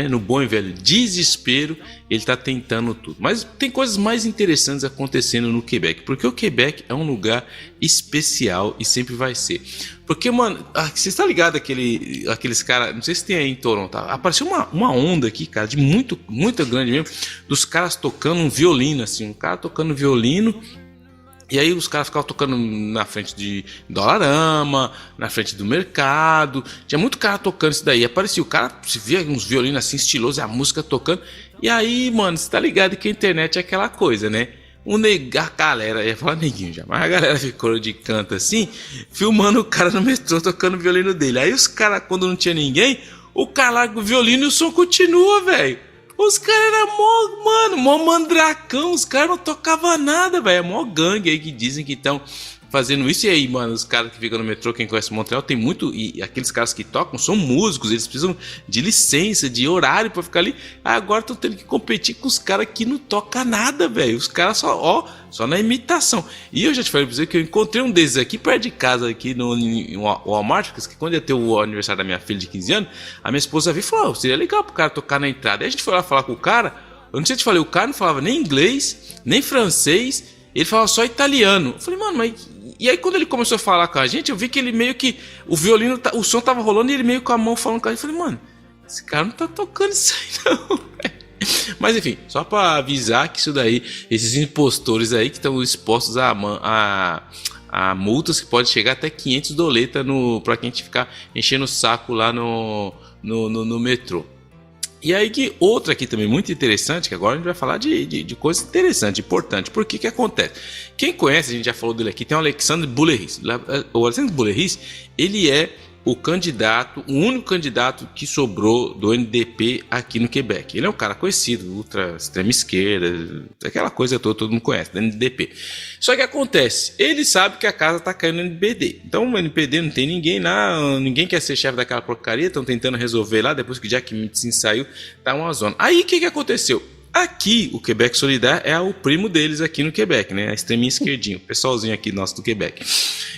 no bom e velho desespero, ele está tentando tudo. Mas tem coisas mais interessantes acontecendo no Quebec, porque o Quebec é um lugar especial e sempre vai ser. Porque, mano, você está ligado aqueles caras, não sei se tem aí em Toronto, apareceu uma onda aqui, cara, de muito grande mesmo, dos caras tocando um violino, assim, um cara tocando violino. E aí os caras ficavam tocando na frente de Dollarama, na frente do mercado. Tinha muito cara tocando isso daí. Aparecia o cara, se via uns violinos assim estilosos, a música tocando. E aí, mano, você tá ligado que a internet é aquela coisa, né? A galera, ia falar neguinho já, mas a galera ficou de canto assim, filmando o cara no metrô tocando o violino dele. Aí os caras, quando não tinha ninguém, o cara larga o violino e o som continua, velho. Os caras eram mó mandracão, os caras não tocavam nada, velho. É mó gangue aí que dizem que estão fazendo isso. E aí, mano, os caras que ficam no metrô, quem conhece Montreal, tem muito... E aqueles caras que tocam são músicos, eles precisam de licença, de horário pra ficar ali. Agora estão tendo que competir com os caras que não tocam nada, velho. Os caras só na imitação. E eu já te falei pra você que eu encontrei um desses aqui perto de casa, aqui no Walmart, porque quando ia ter o aniversário da minha filha de 15 anos, a minha esposa viu e falou, seria legal pro cara tocar na entrada. Aí a gente foi lá falar com o cara, eu não sei se te falei, o cara não falava nem inglês, nem francês, ele falava só italiano. Eu falei, mano, mas... E aí quando ele começou a falar com a gente, eu vi que ele meio que... O violino, o som tava rolando e ele meio com a mão falando com a gente. Eu falei, mano, esse cara não tá tocando isso aí não, velho. Mas enfim, só pra avisar que isso daí, esses impostores aí que estão expostos a a multas que pode chegar até 500 doleta para quem ficar enchendo o saco lá no metrô. E aí que outra aqui também muito interessante, que agora a gente vai falar de coisa interessante, importante. Por que acontece? Quem conhece, a gente já falou dele aqui, tem o Alexandre Bullerich. O Alexandre Bullerich, ele é o único candidato que sobrou do NDP aqui no Quebec. Ele é um cara conhecido, ultra extrema esquerda, aquela coisa toda, todo mundo conhece, do NDP. Só que acontece, ele sabe que a casa tá caindo no NPD. Então o NPD não tem ninguém lá, ninguém quer ser chefe daquela porcaria, estão tentando resolver lá, depois que o Jack Mitzin saiu, tá uma zona. Aí o que aconteceu? Aqui, o Quebec Solidário é o primo deles aqui no Quebec, né? A extreminha esquerdinho, o pessoalzinho aqui nosso do Quebec.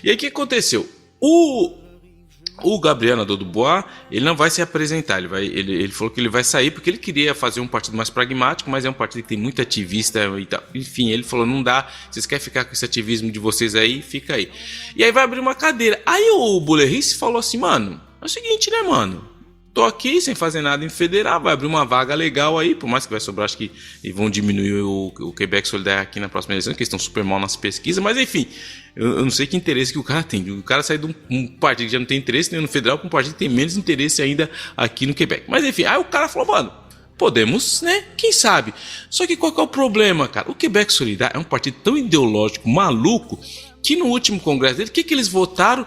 E aí o que aconteceu? O Gabriel Nadeau-Dubois, ele não vai se apresentar, ele falou que ele vai sair porque ele queria fazer um partido mais pragmático, mas é um partido que tem muito ativista e tal. Enfim, ele falou, não dá, vocês querem ficar com esse ativismo de vocês aí, fica aí. E aí vai abrir uma cadeira. Aí o Bullerich falou assim, mano, é o seguinte, né, mano? Tô aqui sem fazer nada em federal, vai abrir uma vaga legal aí, por mais que vai sobrar, acho que vão diminuir o Quebec Solidário aqui na próxima eleição, que eles estão super mal nas pesquisas, mas enfim, eu não sei que interesse que o cara tem. O cara sai de um partido que já não tem interesse nem no federal para um partido que tem menos interesse ainda aqui no Quebec. Mas enfim, aí o cara falou, mano, podemos, né? Quem sabe? Só que qual que é o problema, cara? O Quebec Solidário é um partido tão ideológico, maluco, que no último congresso dele, o que eles votaram?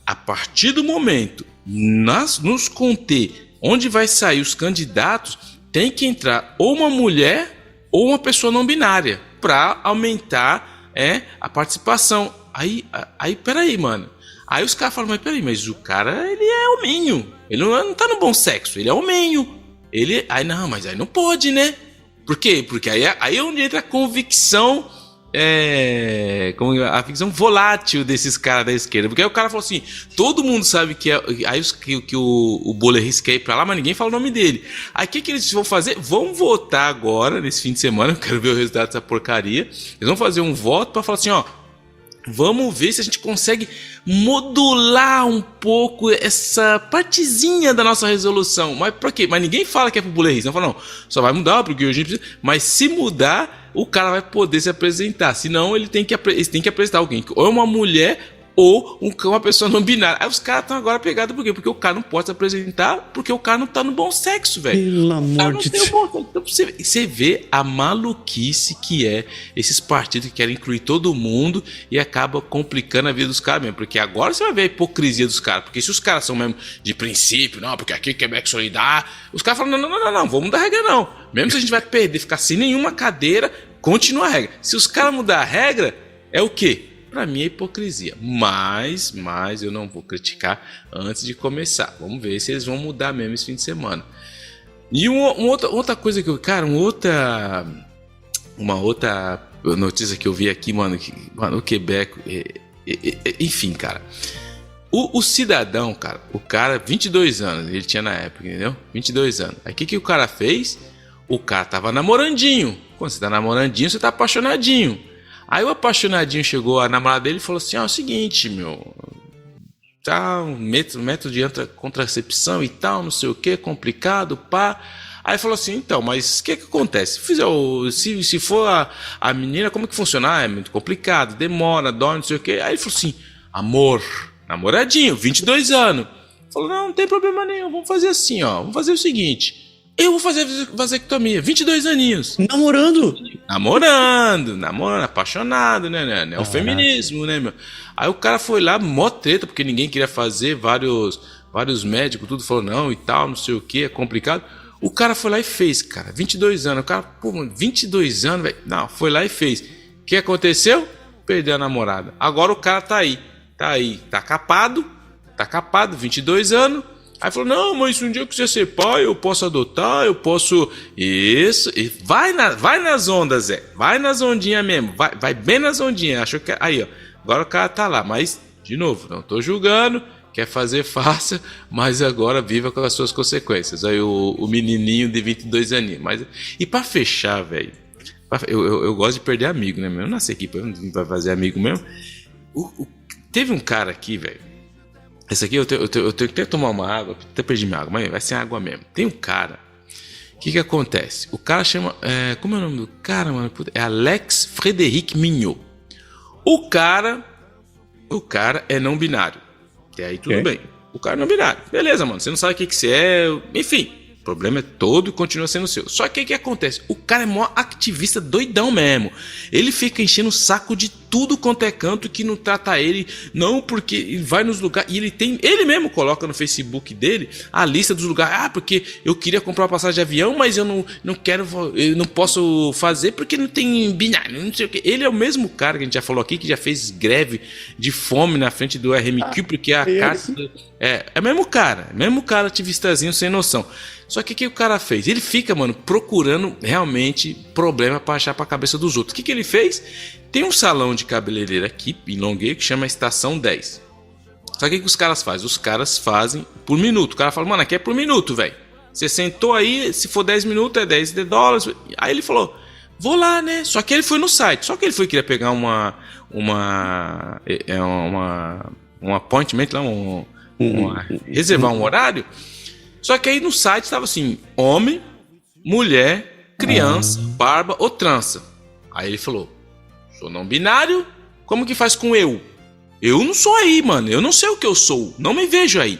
A partir do momento nos conter onde vai sair os candidatos, tem que entrar ou uma mulher ou uma pessoa não binária para aumentar a participação. Aí, peraí, mano. Aí os caras falam, mas o cara, ele é hominho. Ele não tá no bom sexo, ele é hominho. Mas aí não pode, né? Por quê? Porque aí é onde entra a convicção, a ficção volátil desses caras da esquerda. Porque aí o cara falou assim, todo mundo sabe que o Bullerich quer ir pra lá, mas ninguém fala o nome dele. Aí o que eles vão fazer? Vão votar agora, nesse fim de semana, eu quero ver o resultado dessa porcaria. Eles vão fazer um voto pra falar assim, ó, vamos ver se a gente consegue modular um pouco essa partezinha da nossa resolução. Mas pra quê? Mas ninguém fala que é pro Bullerich. Não fala, não, só vai mudar porque a gente precisa. Mas se mudar, o cara vai poder se apresentar. Senão eles têm que apresentar alguém. Ou é uma mulher ou uma pessoa não binária. Aí os caras estão agora pegados por quê? Porque o cara não pode se apresentar, porque o cara não tá no bom sexo, velho. Pelo amor de Deus. Então você vê a maluquice que é esses partidos que querem incluir todo mundo e acaba complicando a vida dos caras mesmo. Porque agora você vai ver a hipocrisia dos caras. Porque se os caras são mesmo de princípio, não, porque aqui Quebec Solidário, os caras falam, não, vamos mudar a regra não. Mesmo se a gente vai perder, ficar sem nenhuma cadeira, continua a regra. Se os caras mudar a regra, é o quê? Pra mim é hipocrisia, mas eu não vou criticar antes de começar. Vamos ver se eles vão mudar mesmo esse fim de semana. E outra coisa que uma outra notícia que eu vi aqui, mano, o Quebec, enfim, cara. O cidadão, cara, o cara, 22 anos, ele tinha na época, entendeu? 22 anos. Aí o que o cara fez? O cara tava namorandinho. Quando você tá namorandinho, você tá apaixonadinho. Aí o apaixonadinho chegou, a namorada dele e falou assim, é o seguinte, meu, tá um método de contracepção e tal, não sei o que, complicado, pá. Aí falou assim, então, mas o que acontece? Se for a menina, como que funciona? É muito complicado, demora, dói, não sei o que. Aí ele falou assim, amor, namoradinho, 22 anos. Falou, não tem problema nenhum, vamos fazer assim, ó, vamos fazer o seguinte... Eu vou fazer vasectomia, 22 aninhos. Namorando, apaixonado, né? É o feminismo, né, meu? Aí o cara foi lá, mó treta, porque ninguém queria fazer, vários médicos, tudo falou não e tal, não sei o que, é complicado. O cara foi lá e fez, cara, 22 anos. O cara, pô, mano, 22 anos, velho. Não, foi lá e fez. O que aconteceu? Perdeu a namorada. Agora o cara tá capado, 22 anos. Aí falou, não, mas se um dia eu quiser ser pai, eu posso adotar, eu posso... Isso, e vai nas ondas, Zé. Vai nas ondinhas mesmo, vai bem nas ondinhas. Achou que... Aí, ó, agora o cara tá lá. Mas, de novo, não tô julgando, quer fazer, faça, mas agora viva com as suas consequências. Aí o menininho de 22 aninhos. Mas, e pra fechar, velho, eu gosto de perder amigo, né? Eu nasci aqui pra fazer amigo mesmo. Teve um cara aqui, velho. Esse aqui eu tenho que até tomar uma água, até perdi minha água, mas vai ser água mesmo. Tem um cara, o que acontece? O cara chama, como é o nome do cara, mano? É Alex Frédéric Mignot. O cara o cara é não binário. E aí tudo bem. O cara é não binário. Beleza, mano. Você não sabe o que você é. Enfim. O problema é todo e continua sendo seu. Só que o que acontece? O cara é mó ativista doidão mesmo. Ele fica enchendo o saco de tudo quanto é canto que não trata ele. Não, porque vai nos lugares. E ele mesmo coloca no Facebook dele a lista dos lugares. Ah, porque eu queria comprar uma passagem de avião, mas eu não quero. Eu não posso fazer porque não tem binário. Não sei o que. Ele é o mesmo cara que a gente já falou aqui, que já fez greve de fome na frente do RMQ, porque a carta. É o mesmo cara ativistazinho sem noção. Só que o que o cara fez? Ele fica, mano, procurando realmente problema pra achar pra cabeça dos outros. O que ele fez? Tem um salão de cabeleireiro aqui em Longueira que chama Estação 10. Só que o que os caras fazem? Os caras fazem por minuto. O cara fala, mano, aqui é por minuto, velho. Você sentou aí, se for 10 minutos é $10. Aí ele falou, vou lá, né? Só que ele foi no site. Só que ele queria pegar um appointment lá, reservar um horário. Só que aí no site estava assim, homem, mulher, criança, barba ou trança. Aí ele falou, sou não binário, como que faz com eu? Eu não sou aí, mano, eu não sei o que eu sou, não me vejo aí.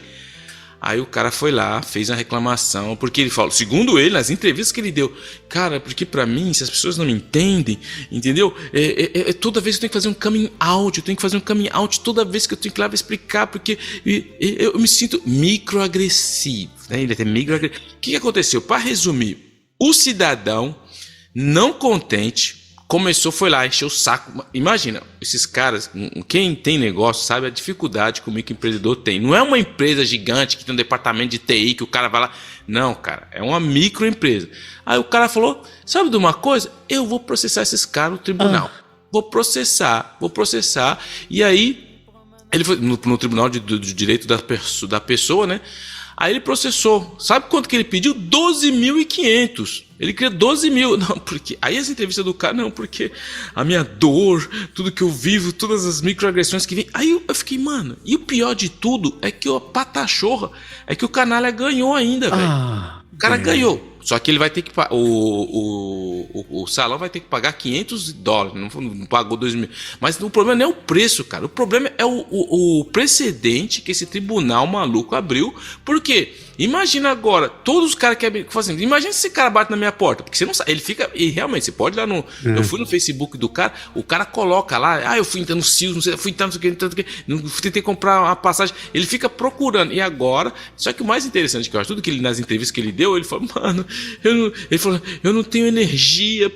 Aí o cara foi lá, fez uma reclamação, porque ele falou, segundo ele, nas entrevistas que ele deu, cara, porque pra mim, se as pessoas não me entendem, entendeu? Toda vez eu tenho que fazer um coming out, toda vez que eu tenho que ir lá explicar, porque eu me sinto microagressivo, né? Ele é até microagressivo. O que aconteceu? Para resumir, o cidadão não contente, foi lá, encheu o saco. Imagina, esses caras, quem tem negócio sabe a dificuldade que o microempreendedor tem. Não é uma empresa gigante que tem um departamento de TI que o cara vai lá. Não, cara, é uma microempresa. Aí o cara falou, sabe de uma coisa? Eu vou processar esses caras no tribunal. Vou processar. E aí, ele foi no tribunal de direito da pessoa, né? Aí ele processou. Sabe quanto que ele pediu? 12.500. Ele queria 12 mil. Não, porque... Aí as entrevistas do cara, não, porque a minha dor, tudo que eu vivo, todas as microagressões que vem. Aí eu fiquei, mano, e o pior de tudo é que a patachorra é que o canalha ganhou ainda, velho. O cara ganhou. Só que ele vai ter que o salão vai ter que pagar $500, não pagou 2 mil. Mas o problema não é o preço, cara. O problema é o precedente que esse tribunal maluco abriu. Por quê? Imagina agora, todos os caras que fazem. Imagina se esse cara bate na minha porta, porque você não sabe. Ele fica. E realmente, você pode ir lá no. Eu fui no Facebook do cara, o cara coloca lá. Eu fui entrar no Cios, não sei, fui entrar no sei o que, tentei comprar uma passagem. Ele fica procurando. E agora. Só que o mais interessante que eu acho, tudo que ele nas entrevistas que ele deu, ele falou, mano, eu não tenho energia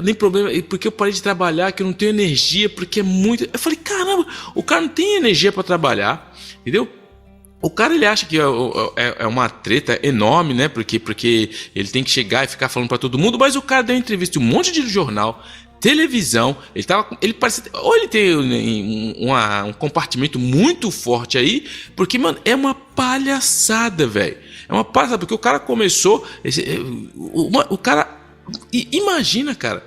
nem problema, porque eu parei de trabalhar, que eu não tenho energia, porque é muito. Eu falei, caramba, o cara não tem energia pra trabalhar, entendeu? O cara, ele acha que é uma treta enorme, né? Porque ele tem que chegar e ficar falando pra todo mundo, mas o cara deu entrevista em um monte de jornal, televisão, ele parece, ou ele tem um compartimento muito forte aí, porque, mano, é uma palhaçada, velho. É uma palhaçada, porque o cara começou, o cara, imagina, cara,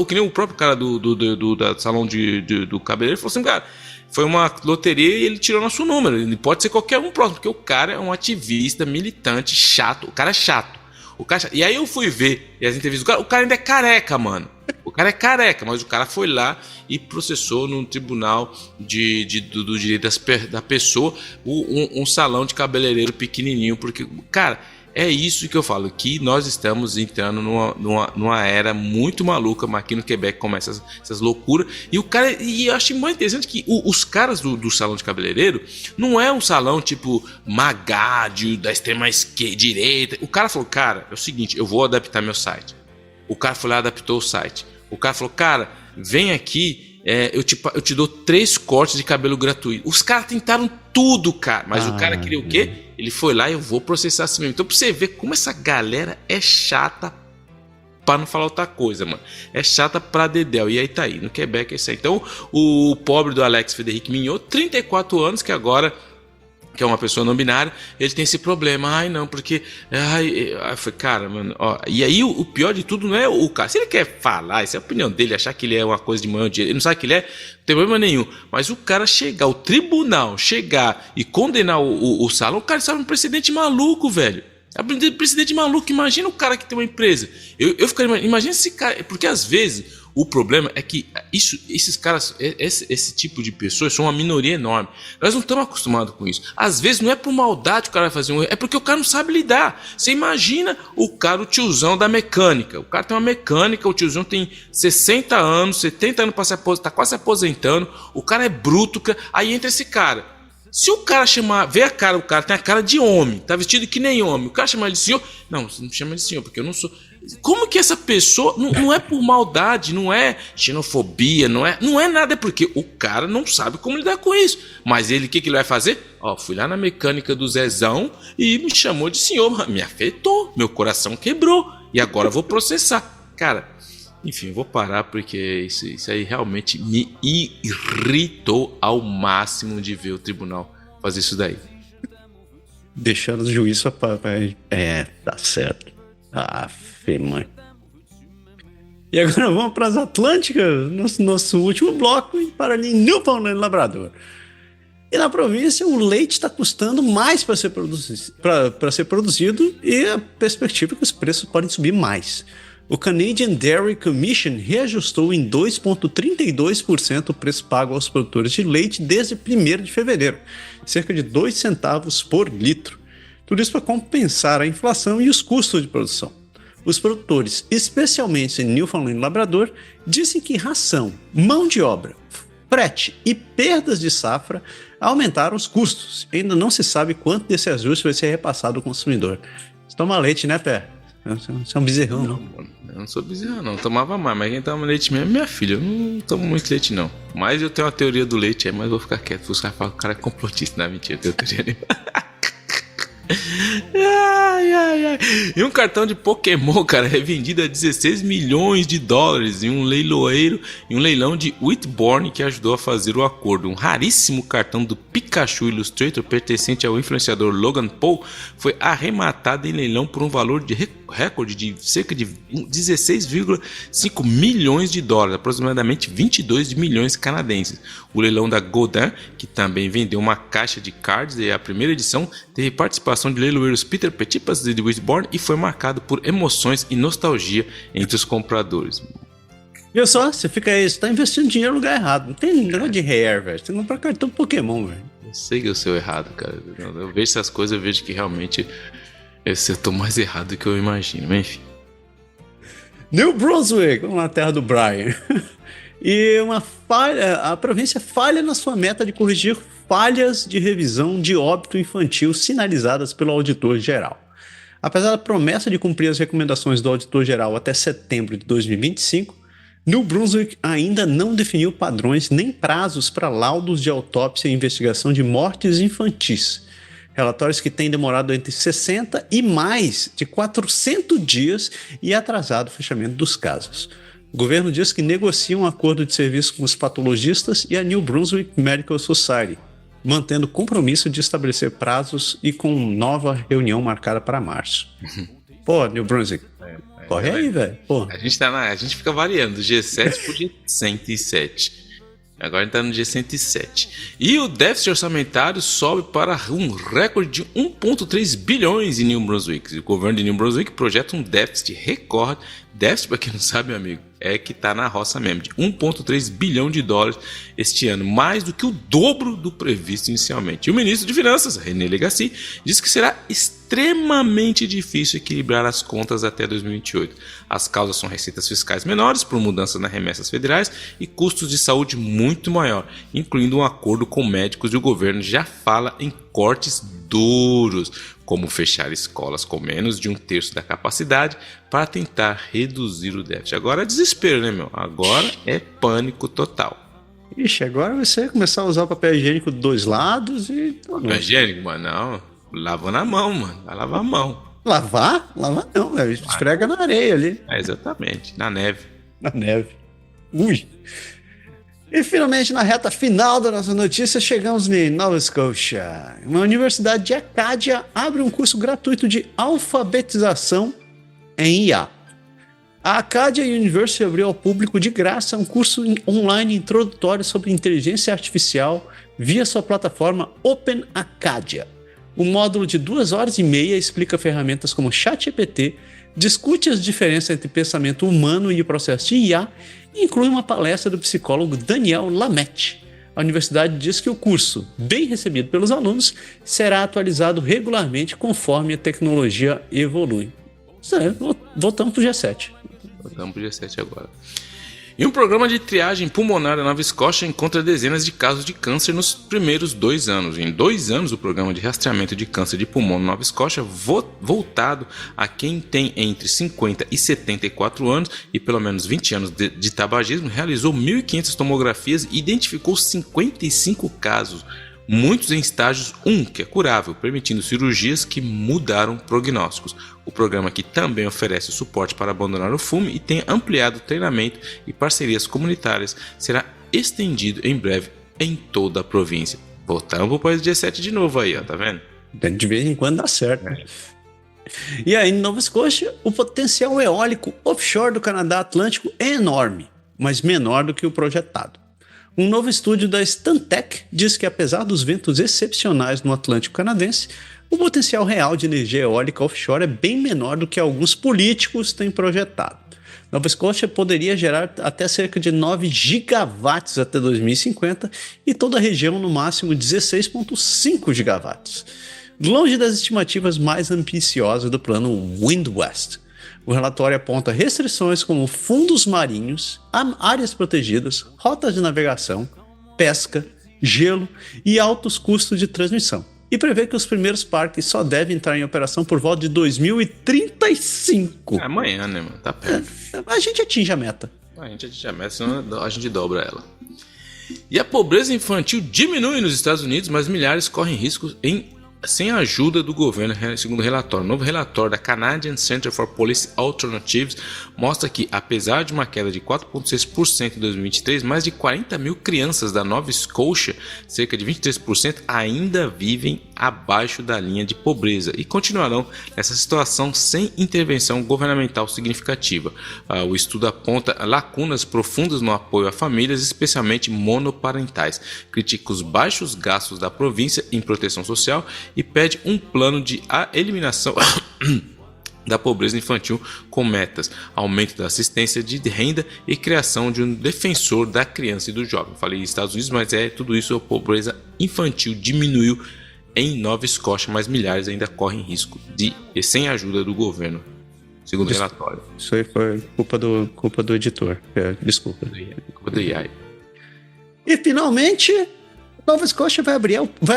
que nem o próprio cara do salão do cabeleireiro falou assim, cara, foi uma loteria e ele tirou nosso número. Ele pode ser qualquer um próximo, porque o cara é um ativista, militante, chato. O cara é chato. E aí eu fui ver as entrevistas do cara. O cara ainda é careca, mano. O cara é careca, mas o cara foi lá e processou no tribunal do direito da pessoa um salão de cabeleireiro pequenininho. Porque, cara, é isso que eu falo, que nós estamos entrando numa era muito maluca, mas aqui no Quebec começa essas loucuras. E eu achei mais interessante que os caras do salão de cabeleireiro não é um salão tipo Magá, da extrema direita. O cara falou, cara, é o seguinte, eu vou adaptar meu site. O cara foi lá e adaptou o site. O cara falou, cara, vem aqui, eu te dou 3 cortes de cabelo gratuito. Os caras tentaram tudo, cara, mas o cara queria o quê? Ele foi lá e eu vou processar assim mesmo. Então, pra você ver como essa galera é chata, pra não falar outra coisa, mano. É chata pra dedéu. E aí tá aí, no Quebec é isso aí. Então, o pobre do Alex Frederic Mignot, 34 anos, que agora, que é uma pessoa não binária, ele tem esse problema. Ai, não, porque... eu falei, cara, mano... Ó, e aí, o pior de tudo não é o cara. Se ele quer falar, essa é a opinião dele, achar que ele é uma coisa de manhã, ele não sabe que ele é, não tem problema nenhum. Mas o cara chegar, o tribunal chegar e condenar o salão, o cara sabe um precedente maluco, velho. É um precedente maluco. Imagina o cara que tem uma empresa. Eu ficaria... Imagina esse cara... Porque às vezes... O problema é que esses caras, esse tipo de pessoas são uma minoria enorme. Nós não estamos acostumados com isso. Às vezes não é por maldade que o cara vai fazer um erro, é porque o cara não sabe lidar. Você imagina o tiozão da mecânica. O cara tem uma mecânica, o tiozão tem 60 anos, 70 anos para se aposentar, tá quase se aposentando. O cara é bruto, aí entra esse cara. Se o cara vê a cara, o cara tem a cara de homem, tá vestido que nem homem, o cara chama ele de senhor, não, você não chama ele de senhor, porque eu não sou. Como que essa pessoa, não é por maldade, não é xenofobia, não é nada, é porque o cara não sabe como lidar com isso. Mas ele, o que ele vai fazer? Fui lá na mecânica do Zezão e me chamou de senhor, me afetou, meu coração quebrou, e agora eu vou processar. Cara, enfim, eu vou parar porque isso aí realmente me irritou ao máximo de ver o tribunal fazer isso daí. Deixando o juiz só pra... tá certo. Mãe. E agora vamos para as Atlânticas, nosso último bloco, e para ali em Newfoundland e Labrador. E na província o leite está custando mais para ser produzido e a perspectiva é que os preços podem subir mais. O Canadian Dairy Commission reajustou em 2,32% o preço pago aos produtores de leite desde 1º de fevereiro, cerca de 2 centavos por litro. Tudo isso para compensar a inflação e os custos de produção. Os produtores, especialmente em Newfoundland e Labrador, dizem que ração, mão de obra, frete e perdas de safra aumentaram os custos. Ainda não se sabe quanto desse ajuste vai ser repassado ao consumidor. Você toma leite, né, Pé? Você é um bezerrão, não? Mano, eu não sou bezerrão, não. Eu tomava mais, mas quem toma leite mesmo é minha filha. Eu não tomo muito leite, não. Mas eu tenho uma teoria do leite, mas eu vou ficar quieto. Os caras falam que o cara é complotista. Não, mentira, eu tenho teoria nenhuma. E um cartão de Pokémon, cara, é vendido a 16 milhões de dólares em um leilão de Whitbourne que ajudou a fazer o acordo. Um raríssimo cartão do Pikachu Illustrator pertencente ao influenciador Logan Paul foi arrematado em leilão por um valor de recorde de cerca de 16,5 milhões de dólares, aproximadamente 22 milhões canadenses. O leilão da Godin, que também vendeu uma caixa de cards e a primeira edição, teve participação de leiloeiros Peter Petipas de Whitbourne e foi marcado por emoções e nostalgia entre os compradores. Viu só? Você fica aí, você tá investindo dinheiro no lugar errado. Não tem negócio de rare, velho. Você tem que comprar cartão Pokémon, velho. Eu sei que eu sou errado, cara. Eu vejo essas coisas, eu vejo que realmente eu tô mais errado do que eu imagino, mas enfim. New Brunswick, na terra do Brian. E a província falha na sua meta de corrigir falhas de revisão de óbito infantil sinalizadas pelo auditor-geral. Apesar da promessa de cumprir as recomendações do auditor-geral até setembro de 2025, New Brunswick ainda não definiu padrões nem prazos para laudos de autópsia e investigação de mortes infantis. Relatórios que têm demorado entre 60 e mais de 400 dias e atrasado o fechamento dos casos. O governo diz que negocia um acordo de serviço com os patologistas e a New Brunswick Medical Society, mantendo o compromisso de estabelecer prazos e com nova reunião marcada para março. Pô, New Brunswick, corre aí, velho. A gente fica variando do G7 pro G107. Agora a gente tá no G107. E o déficit orçamentário sobe para um recorde de 1,3 bilhões em New Brunswick. O governo de New Brunswick projeta um déficit recorde. Déficit, para quem não sabe, meu amigo, é que tá na roça mesmo, de 1,3 bilhão de dólares este ano, mais do que o dobro do previsto inicialmente. E o ministro de Finanças, René Legacy, disse que será extremamente difícil equilibrar as contas até 2028. As causas são receitas fiscais menores por mudanças nas remessas federais e custos de saúde muito maior, incluindo um acordo com médicos, e o governo já fala em cortes duros, como fechar escolas com menos de 1/3 da capacidade para tentar reduzir o déficit. Agora é desespero, né, meu? Agora é pânico total. Ixi, agora você começar a usar o papel higiênico dos dois lados e... Papel higiênico, mano, não. Lava na mão, mano. Vai lavar a mão. Lavar? Lavar não, velho. Esfrega na areia ali. Exatamente, na neve. Na neve. Ui. E finalmente, na reta final da nossa notícia, chegamos em Nova Scotia. Uma universidade de Acadia abre um curso gratuito de alfabetização em IA. A Acadia University abriu ao público de graça um curso online introdutório sobre inteligência artificial via sua plataforma Open Acadia. O módulo de 2 horas e meia explica ferramentas como ChatGPT, discute as diferenças entre pensamento humano e o processo de IA e inclui uma palestra do psicólogo Daniel Lamette. A universidade diz que o curso, bem recebido pelos alunos, será atualizado regularmente conforme a tecnologia evolui. Isso aí, voltamos para o G7. Voltamos para o G7 agora. E um programa de triagem pulmonar da Nova Escócia encontra dezenas de casos de câncer nos primeiros 2 anos. Em 2 anos, o programa de rastreamento de câncer de pulmão na Nova Escócia, voltado a quem tem entre 50 e 74 anos e pelo menos 20 anos de tabagismo, realizou 1.500 tomografias e identificou 55 casos, muitos em estágios 1, que é curável, permitindo cirurgias que mudaram prognósticos. O programa, que também oferece suporte para abandonar o fumo e tem ampliado treinamento e parcerias comunitárias, será estendido em breve em toda a província. Voltamos para o país do G7 de novo aí, ó, tá vendo? De vez em quando dá certo. E aí, em Nova Escócia, o potencial eólico offshore do Canadá Atlântico é enorme, mas menor do que o projetado. Um novo estudo da Stantec diz que, apesar dos ventos excepcionais no Atlântico canadense, o potencial real de energia eólica offshore é bem menor do que alguns políticos têm projetado. Nova Escócia poderia gerar até cerca de 9 gigawatts até 2050 e toda a região no máximo 16,5 gigawatts. Longe das estimativas mais ambiciosas do plano Wind-West. O relatório aponta restrições como fundos marinhos, áreas protegidas, rotas de navegação, pesca, gelo e altos custos de transmissão. E prevê que os primeiros parques só devem entrar em operação por volta de 2035. É amanhã, né, mano? Tá perto. A gente atinge a meta. A gente atinge a meta, senão a gente dobra ela. E a pobreza infantil diminui nos Estados Unidos, mas milhares correm risco sem a ajuda do governo, segundo o relatório. O novo relatório da Canadian Center for Policy Alternatives mostra que, apesar de uma queda de 4,6% em 2023, mais de 40 mil crianças da Nova Escócia, cerca de 23%, ainda vivem abaixo da linha de pobreza e continuarão nessa situação sem intervenção governamental significativa. O estudo aponta lacunas profundas no apoio a famílias, especialmente monoparentais, critica os baixos gastos da província em proteção social e pede um plano de eliminação da pobreza infantil com metas, aumento da assistência de renda e criação de um defensor da criança e do jovem. Falei Estados Unidos, mas tudo isso, a pobreza infantil diminuiu em Nova Escócia, mas milhares ainda correm risco sem a ajuda do governo, segundo o relatório. Isso aí foi culpa do editor. Desculpa. Culpa do AI. E finalmente, Nova Escócia vai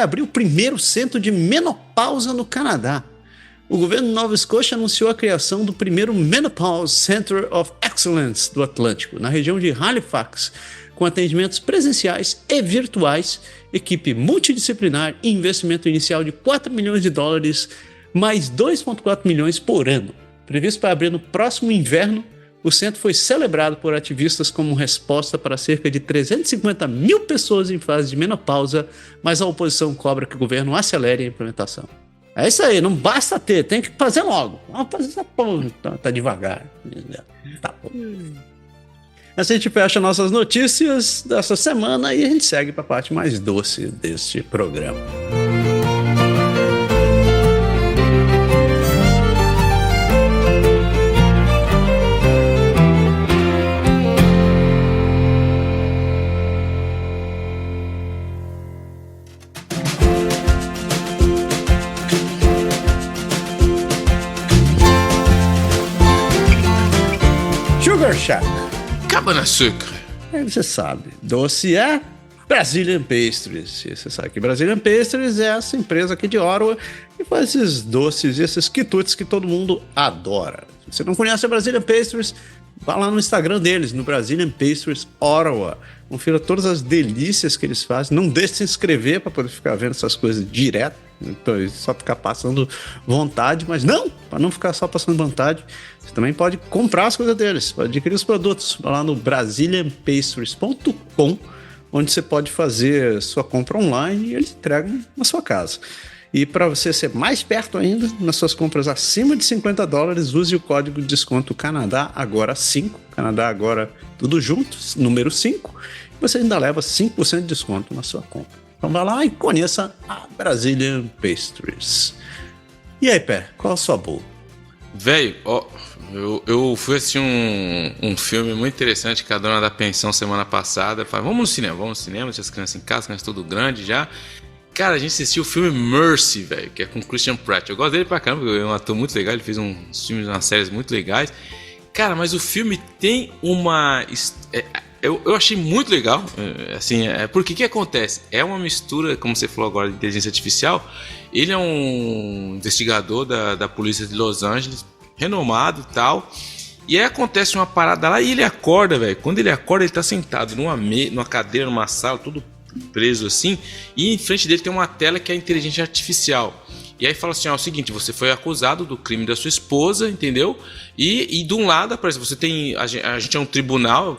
abrir o primeiro centro de menopausa no Canadá. O governo de Nova Escócia anunciou a criação do primeiro Menopause Center of Excellence do Atlântico, na região de Halifax, com atendimentos presenciais e virtuais, equipe multidisciplinar e investimento inicial de $4 milhões, mais 2,4 milhões por ano. Previsto para abrir no próximo inverno, o centro foi celebrado por ativistas como resposta para cerca de 350 mil pessoas em fase de menopausa, mas a oposição cobra que o governo acelere a implementação. É isso aí, não basta ter, tem que fazer logo. Vamos fazer essa porra, tá devagar. Tá bom. Assim a gente fecha nossas notícias dessa semana e a gente segue para a parte mais doce deste programa. Sugar Shack. Cabana Sucre. Aí você sabe, doce é Brazilian Pastries. E você sabe que Brazilian Pastries é essa empresa aqui de Ottawa que faz esses doces e esses quitutes que todo mundo adora. Se você não conhece a Brazilian Pastries, vá lá no Instagram deles, no Brazilian Pastries Ottawa. Confira todas as delícias que eles fazem. Não deixe de se inscrever para poder ficar vendo essas coisas direto. Então, só ficar passando vontade, mas não, para não ficar só passando vontade, você também pode comprar as coisas deles, pode adquirir os produtos. Vai lá no brazilianpastries.com, onde você pode fazer sua compra online e eles entregam na sua casa. E para você ser mais perto ainda, nas suas compras acima de $50, use o código de desconto Canadá Agora 5, Canadá Agora tudo junto, número 5, você ainda leva 5% de desconto na sua compra. Então vai lá e conheça a Brazilian Pastries. E aí, Pé, qual a sua boa? Velho, ó, eu fui assistir um filme muito interessante com a dona da pensão semana passada. Falei, vamos no cinema, tinha as crianças em casa, as crianças tudo grande já. Cara, a gente assistiu o filme Mercy, velho, que é com Christian Pratt. Eu gosto dele pra caramba, porque ele é um ator muito legal, ele fez uns filmes, umas séries muito legais. Cara, mas o filme tem uma... Eu achei muito legal, assim, porque o que acontece? É uma mistura, como você falou agora, de inteligência artificial. Ele é um investigador da polícia de Los Angeles, renomado e tal. E aí acontece uma parada lá e ele acorda, velho. Quando ele acorda, ele tá sentado numa cadeira, numa sala, tudo preso assim. E em frente dele tem uma tela que é a inteligência artificial. E aí fala assim, ó, é o seguinte, você foi acusado do crime da sua esposa, entendeu? E de um lado, por exemplo, você tem... A gente é um tribunal,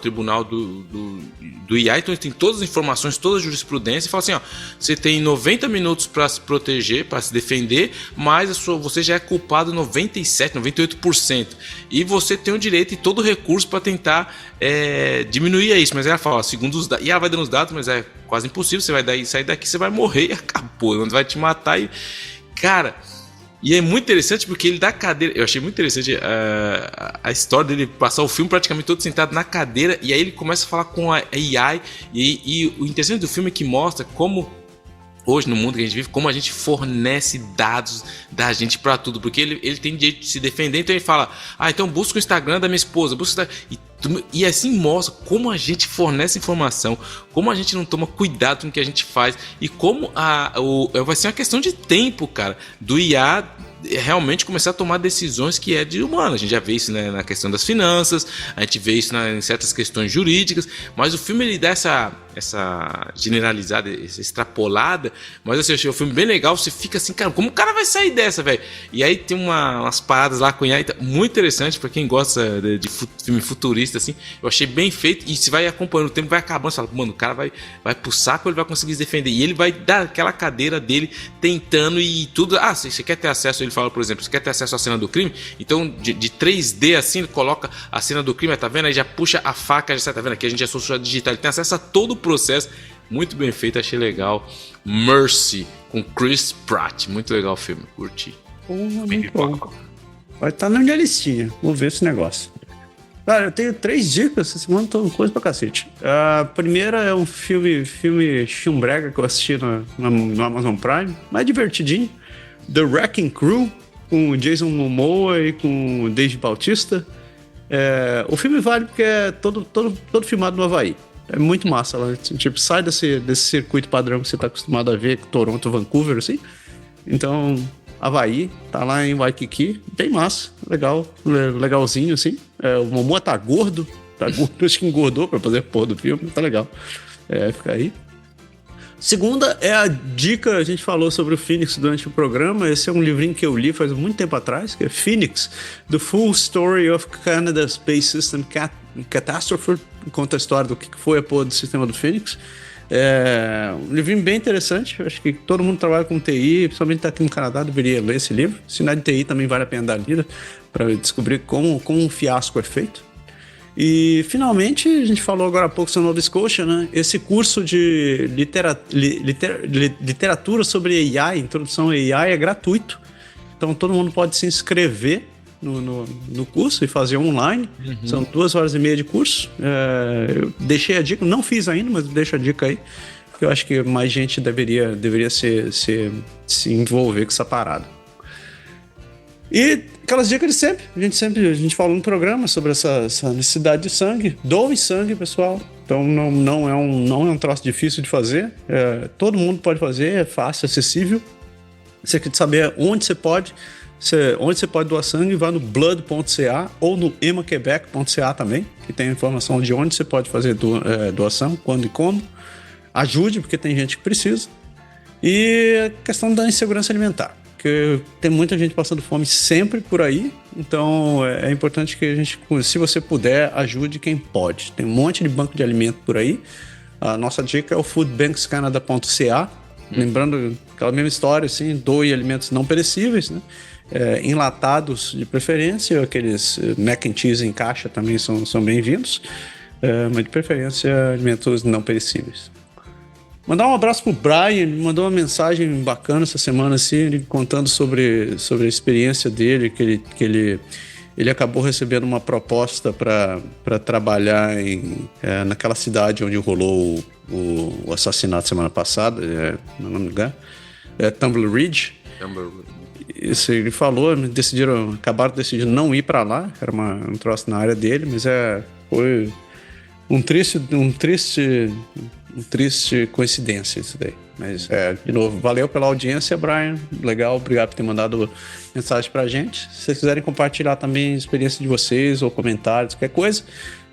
do IA, então tem todas as informações, toda a jurisprudência, e fala assim, ó, você tem 90 minutos para se proteger, para se defender, mas você já é culpado 97%, 98%. E você tem o direito e todo o recurso para tentar diminuir isso. Mas ela fala, ó, segundo os dados... E ela vai dando os dados, mas é quase impossível, você vai sair daqui, você vai morrer e acabou. Onde vai te matar e... Cara, e é muito interessante porque ele dá cadeira. Eu achei muito interessante a história dele passar o filme praticamente todo sentado na cadeira. E aí ele começa a falar com a AI. E o interessante do filme é que mostra como, hoje no mundo que a gente vive, como a gente fornece dados da gente pra tudo. Porque ele tem direito de se defender. Então ele fala, então busca o Instagram da minha esposa. E assim mostra como a gente fornece informação, como a gente não toma cuidado com o que a gente faz e como vai ser uma questão de tempo, cara, do IA realmente começar a tomar decisões que é de humano. A gente já vê isso, né, na questão das finanças, a gente vê isso em certas questões jurídicas, mas o filme ele dá essa generalizada, essa extrapolada, mas assim, eu achei o filme bem legal. Você fica assim, cara, como o cara vai sair dessa, velho? E aí tem umas paradas lá com IA, muito interessante pra quem gosta de filme futurista, assim. Eu achei bem feito, e se vai acompanhando o tempo, vai acabando, você fala, mano, o cara vai pro saco, ele vai conseguir se defender, e ele vai dar aquela cadeira dele tentando e tudo. Se você quer ter acesso, ele fala, por exemplo, você quer ter acesso à cena do crime, então de 3D assim, ele coloca a cena do crime, tá vendo? Aí já puxa a faca, já tá vendo? Aqui a gente é social digital, ele tem acesso a todo o processo, muito bem feito, achei legal. Mercy, com Chris Pratt, muito legal o filme, curti. Muito bom. Vai estar na minha listinha, vou ver esse negócio. Cara, eu tenho 3 dicas essa semana, tô coisa pra cacete. A primeira é um filme chumbrega que eu assisti no Amazon Prime, mais divertidinho. The Wrecking Crew, com o Jason Momoa e com o Dave Bautista. O filme vale porque é todo filmado no Havaí. É muito massa lá. Tipo, sai desse circuito padrão que você tá acostumado a ver, Toronto, Vancouver, assim. Então, Havaí, tá lá em Waikiki, bem massa, legalzinho, assim. O Momoa tá gordo, acho que engordou pra fazer a porra do filme, tá legal. Fica aí. Segunda é a dica, a gente falou sobre o Phoenix durante o programa. Esse é um livrinho que eu li faz muito tempo atrás, que é Phoenix, The Full Story of Canada's Space System Catastrophe. Conta a história do que foi a porra do sistema do Phoenix. Um livrinho bem interessante. Acho que todo mundo trabalha com TI, principalmente está aqui no Canadá, deveria ler esse livro. Se não é de TI, também vale a pena dar lida para descobrir como um fiasco é feito. E finalmente, a gente falou agora há pouco sobre Nova Scotia, né? Esse curso de literatura sobre AI, introdução a AI, é gratuito. Então todo mundo pode se inscrever no curso e fazer online. São 2h30 de curso. Eu deixei a dica, não fiz ainda, mas deixo a dica aí, porque eu acho que mais gente deveria se envolver com essa parada. E aquelas dicas de sempre. A gente falou no programa sobre essa necessidade de sangue. Doem sangue, pessoal. Então não é um troço difícil de fazer. Todo mundo pode fazer, é fácil, acessível. Você quer saber onde você pode doar sangue, vá no blood.ca ou no emaquebec.ca também, que tem informação de onde você pode fazer doação, quando e como. Ajude, porque tem gente que precisa. E a questão da insegurança alimentar, porque tem muita gente passando fome sempre por aí. Então é importante que a gente, se você puder, ajude quem pode. Tem um monte de banco de alimento por aí. A nossa dica é o foodbankscanada.ca. Lembrando aquela mesma história, assim, doe alimentos não perecíveis, né? Enlatados de preferência, aqueles mac and cheese em caixa também são bem-vindos, mas de preferência alimentos não perecíveis. Mandar um abraço pro Brian, ele mandou uma mensagem bacana essa semana, assim, ele contando sobre a experiência dele, que ele acabou recebendo uma proposta para trabalhar naquela cidade onde rolou o assassinato semana passada, não é lugar? Tumbleweed Ridge. Isso ele falou, acabaram decidindo não ir para lá, era um troço na área dele, mas foi um triste coincidência isso daí. Mas, de novo, valeu pela audiência, Brian. Legal, obrigado por ter mandado mensagem pra gente. Se vocês quiserem compartilhar também a experiência de vocês ou comentários, qualquer coisa,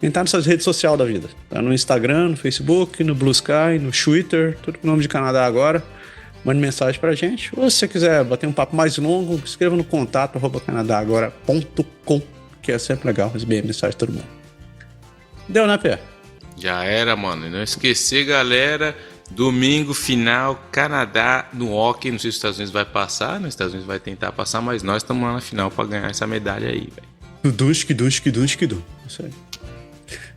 entrar nessas redes sociais da vida. Tá no Instagram, no Facebook, no Blue Sky, no Twitter, tudo com o nome de Canadá agora. Mande mensagem pra gente. Ou se você quiser bater um papo mais longo, escreva no contato@canadagora.com, que é sempre legal receber a mensagem de todo mundo. Deu, né, Pé? Já era, mano. E não esquecer, galera, domingo final, Canadá no hockey. Não sei se os Estados Unidos vai passar, nos Estados Unidos vai tentar passar, mas nós estamos lá na final para ganhar essa medalha aí, velho. Isso aí.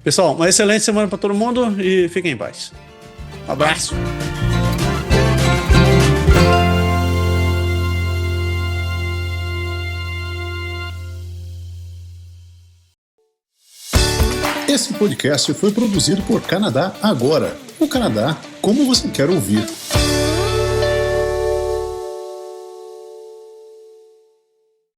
Pessoal, uma excelente semana para todo mundo e fiquem em paz. Um abraço. Esse podcast foi produzido por Canadá Agora. O Canadá como você quer ouvir.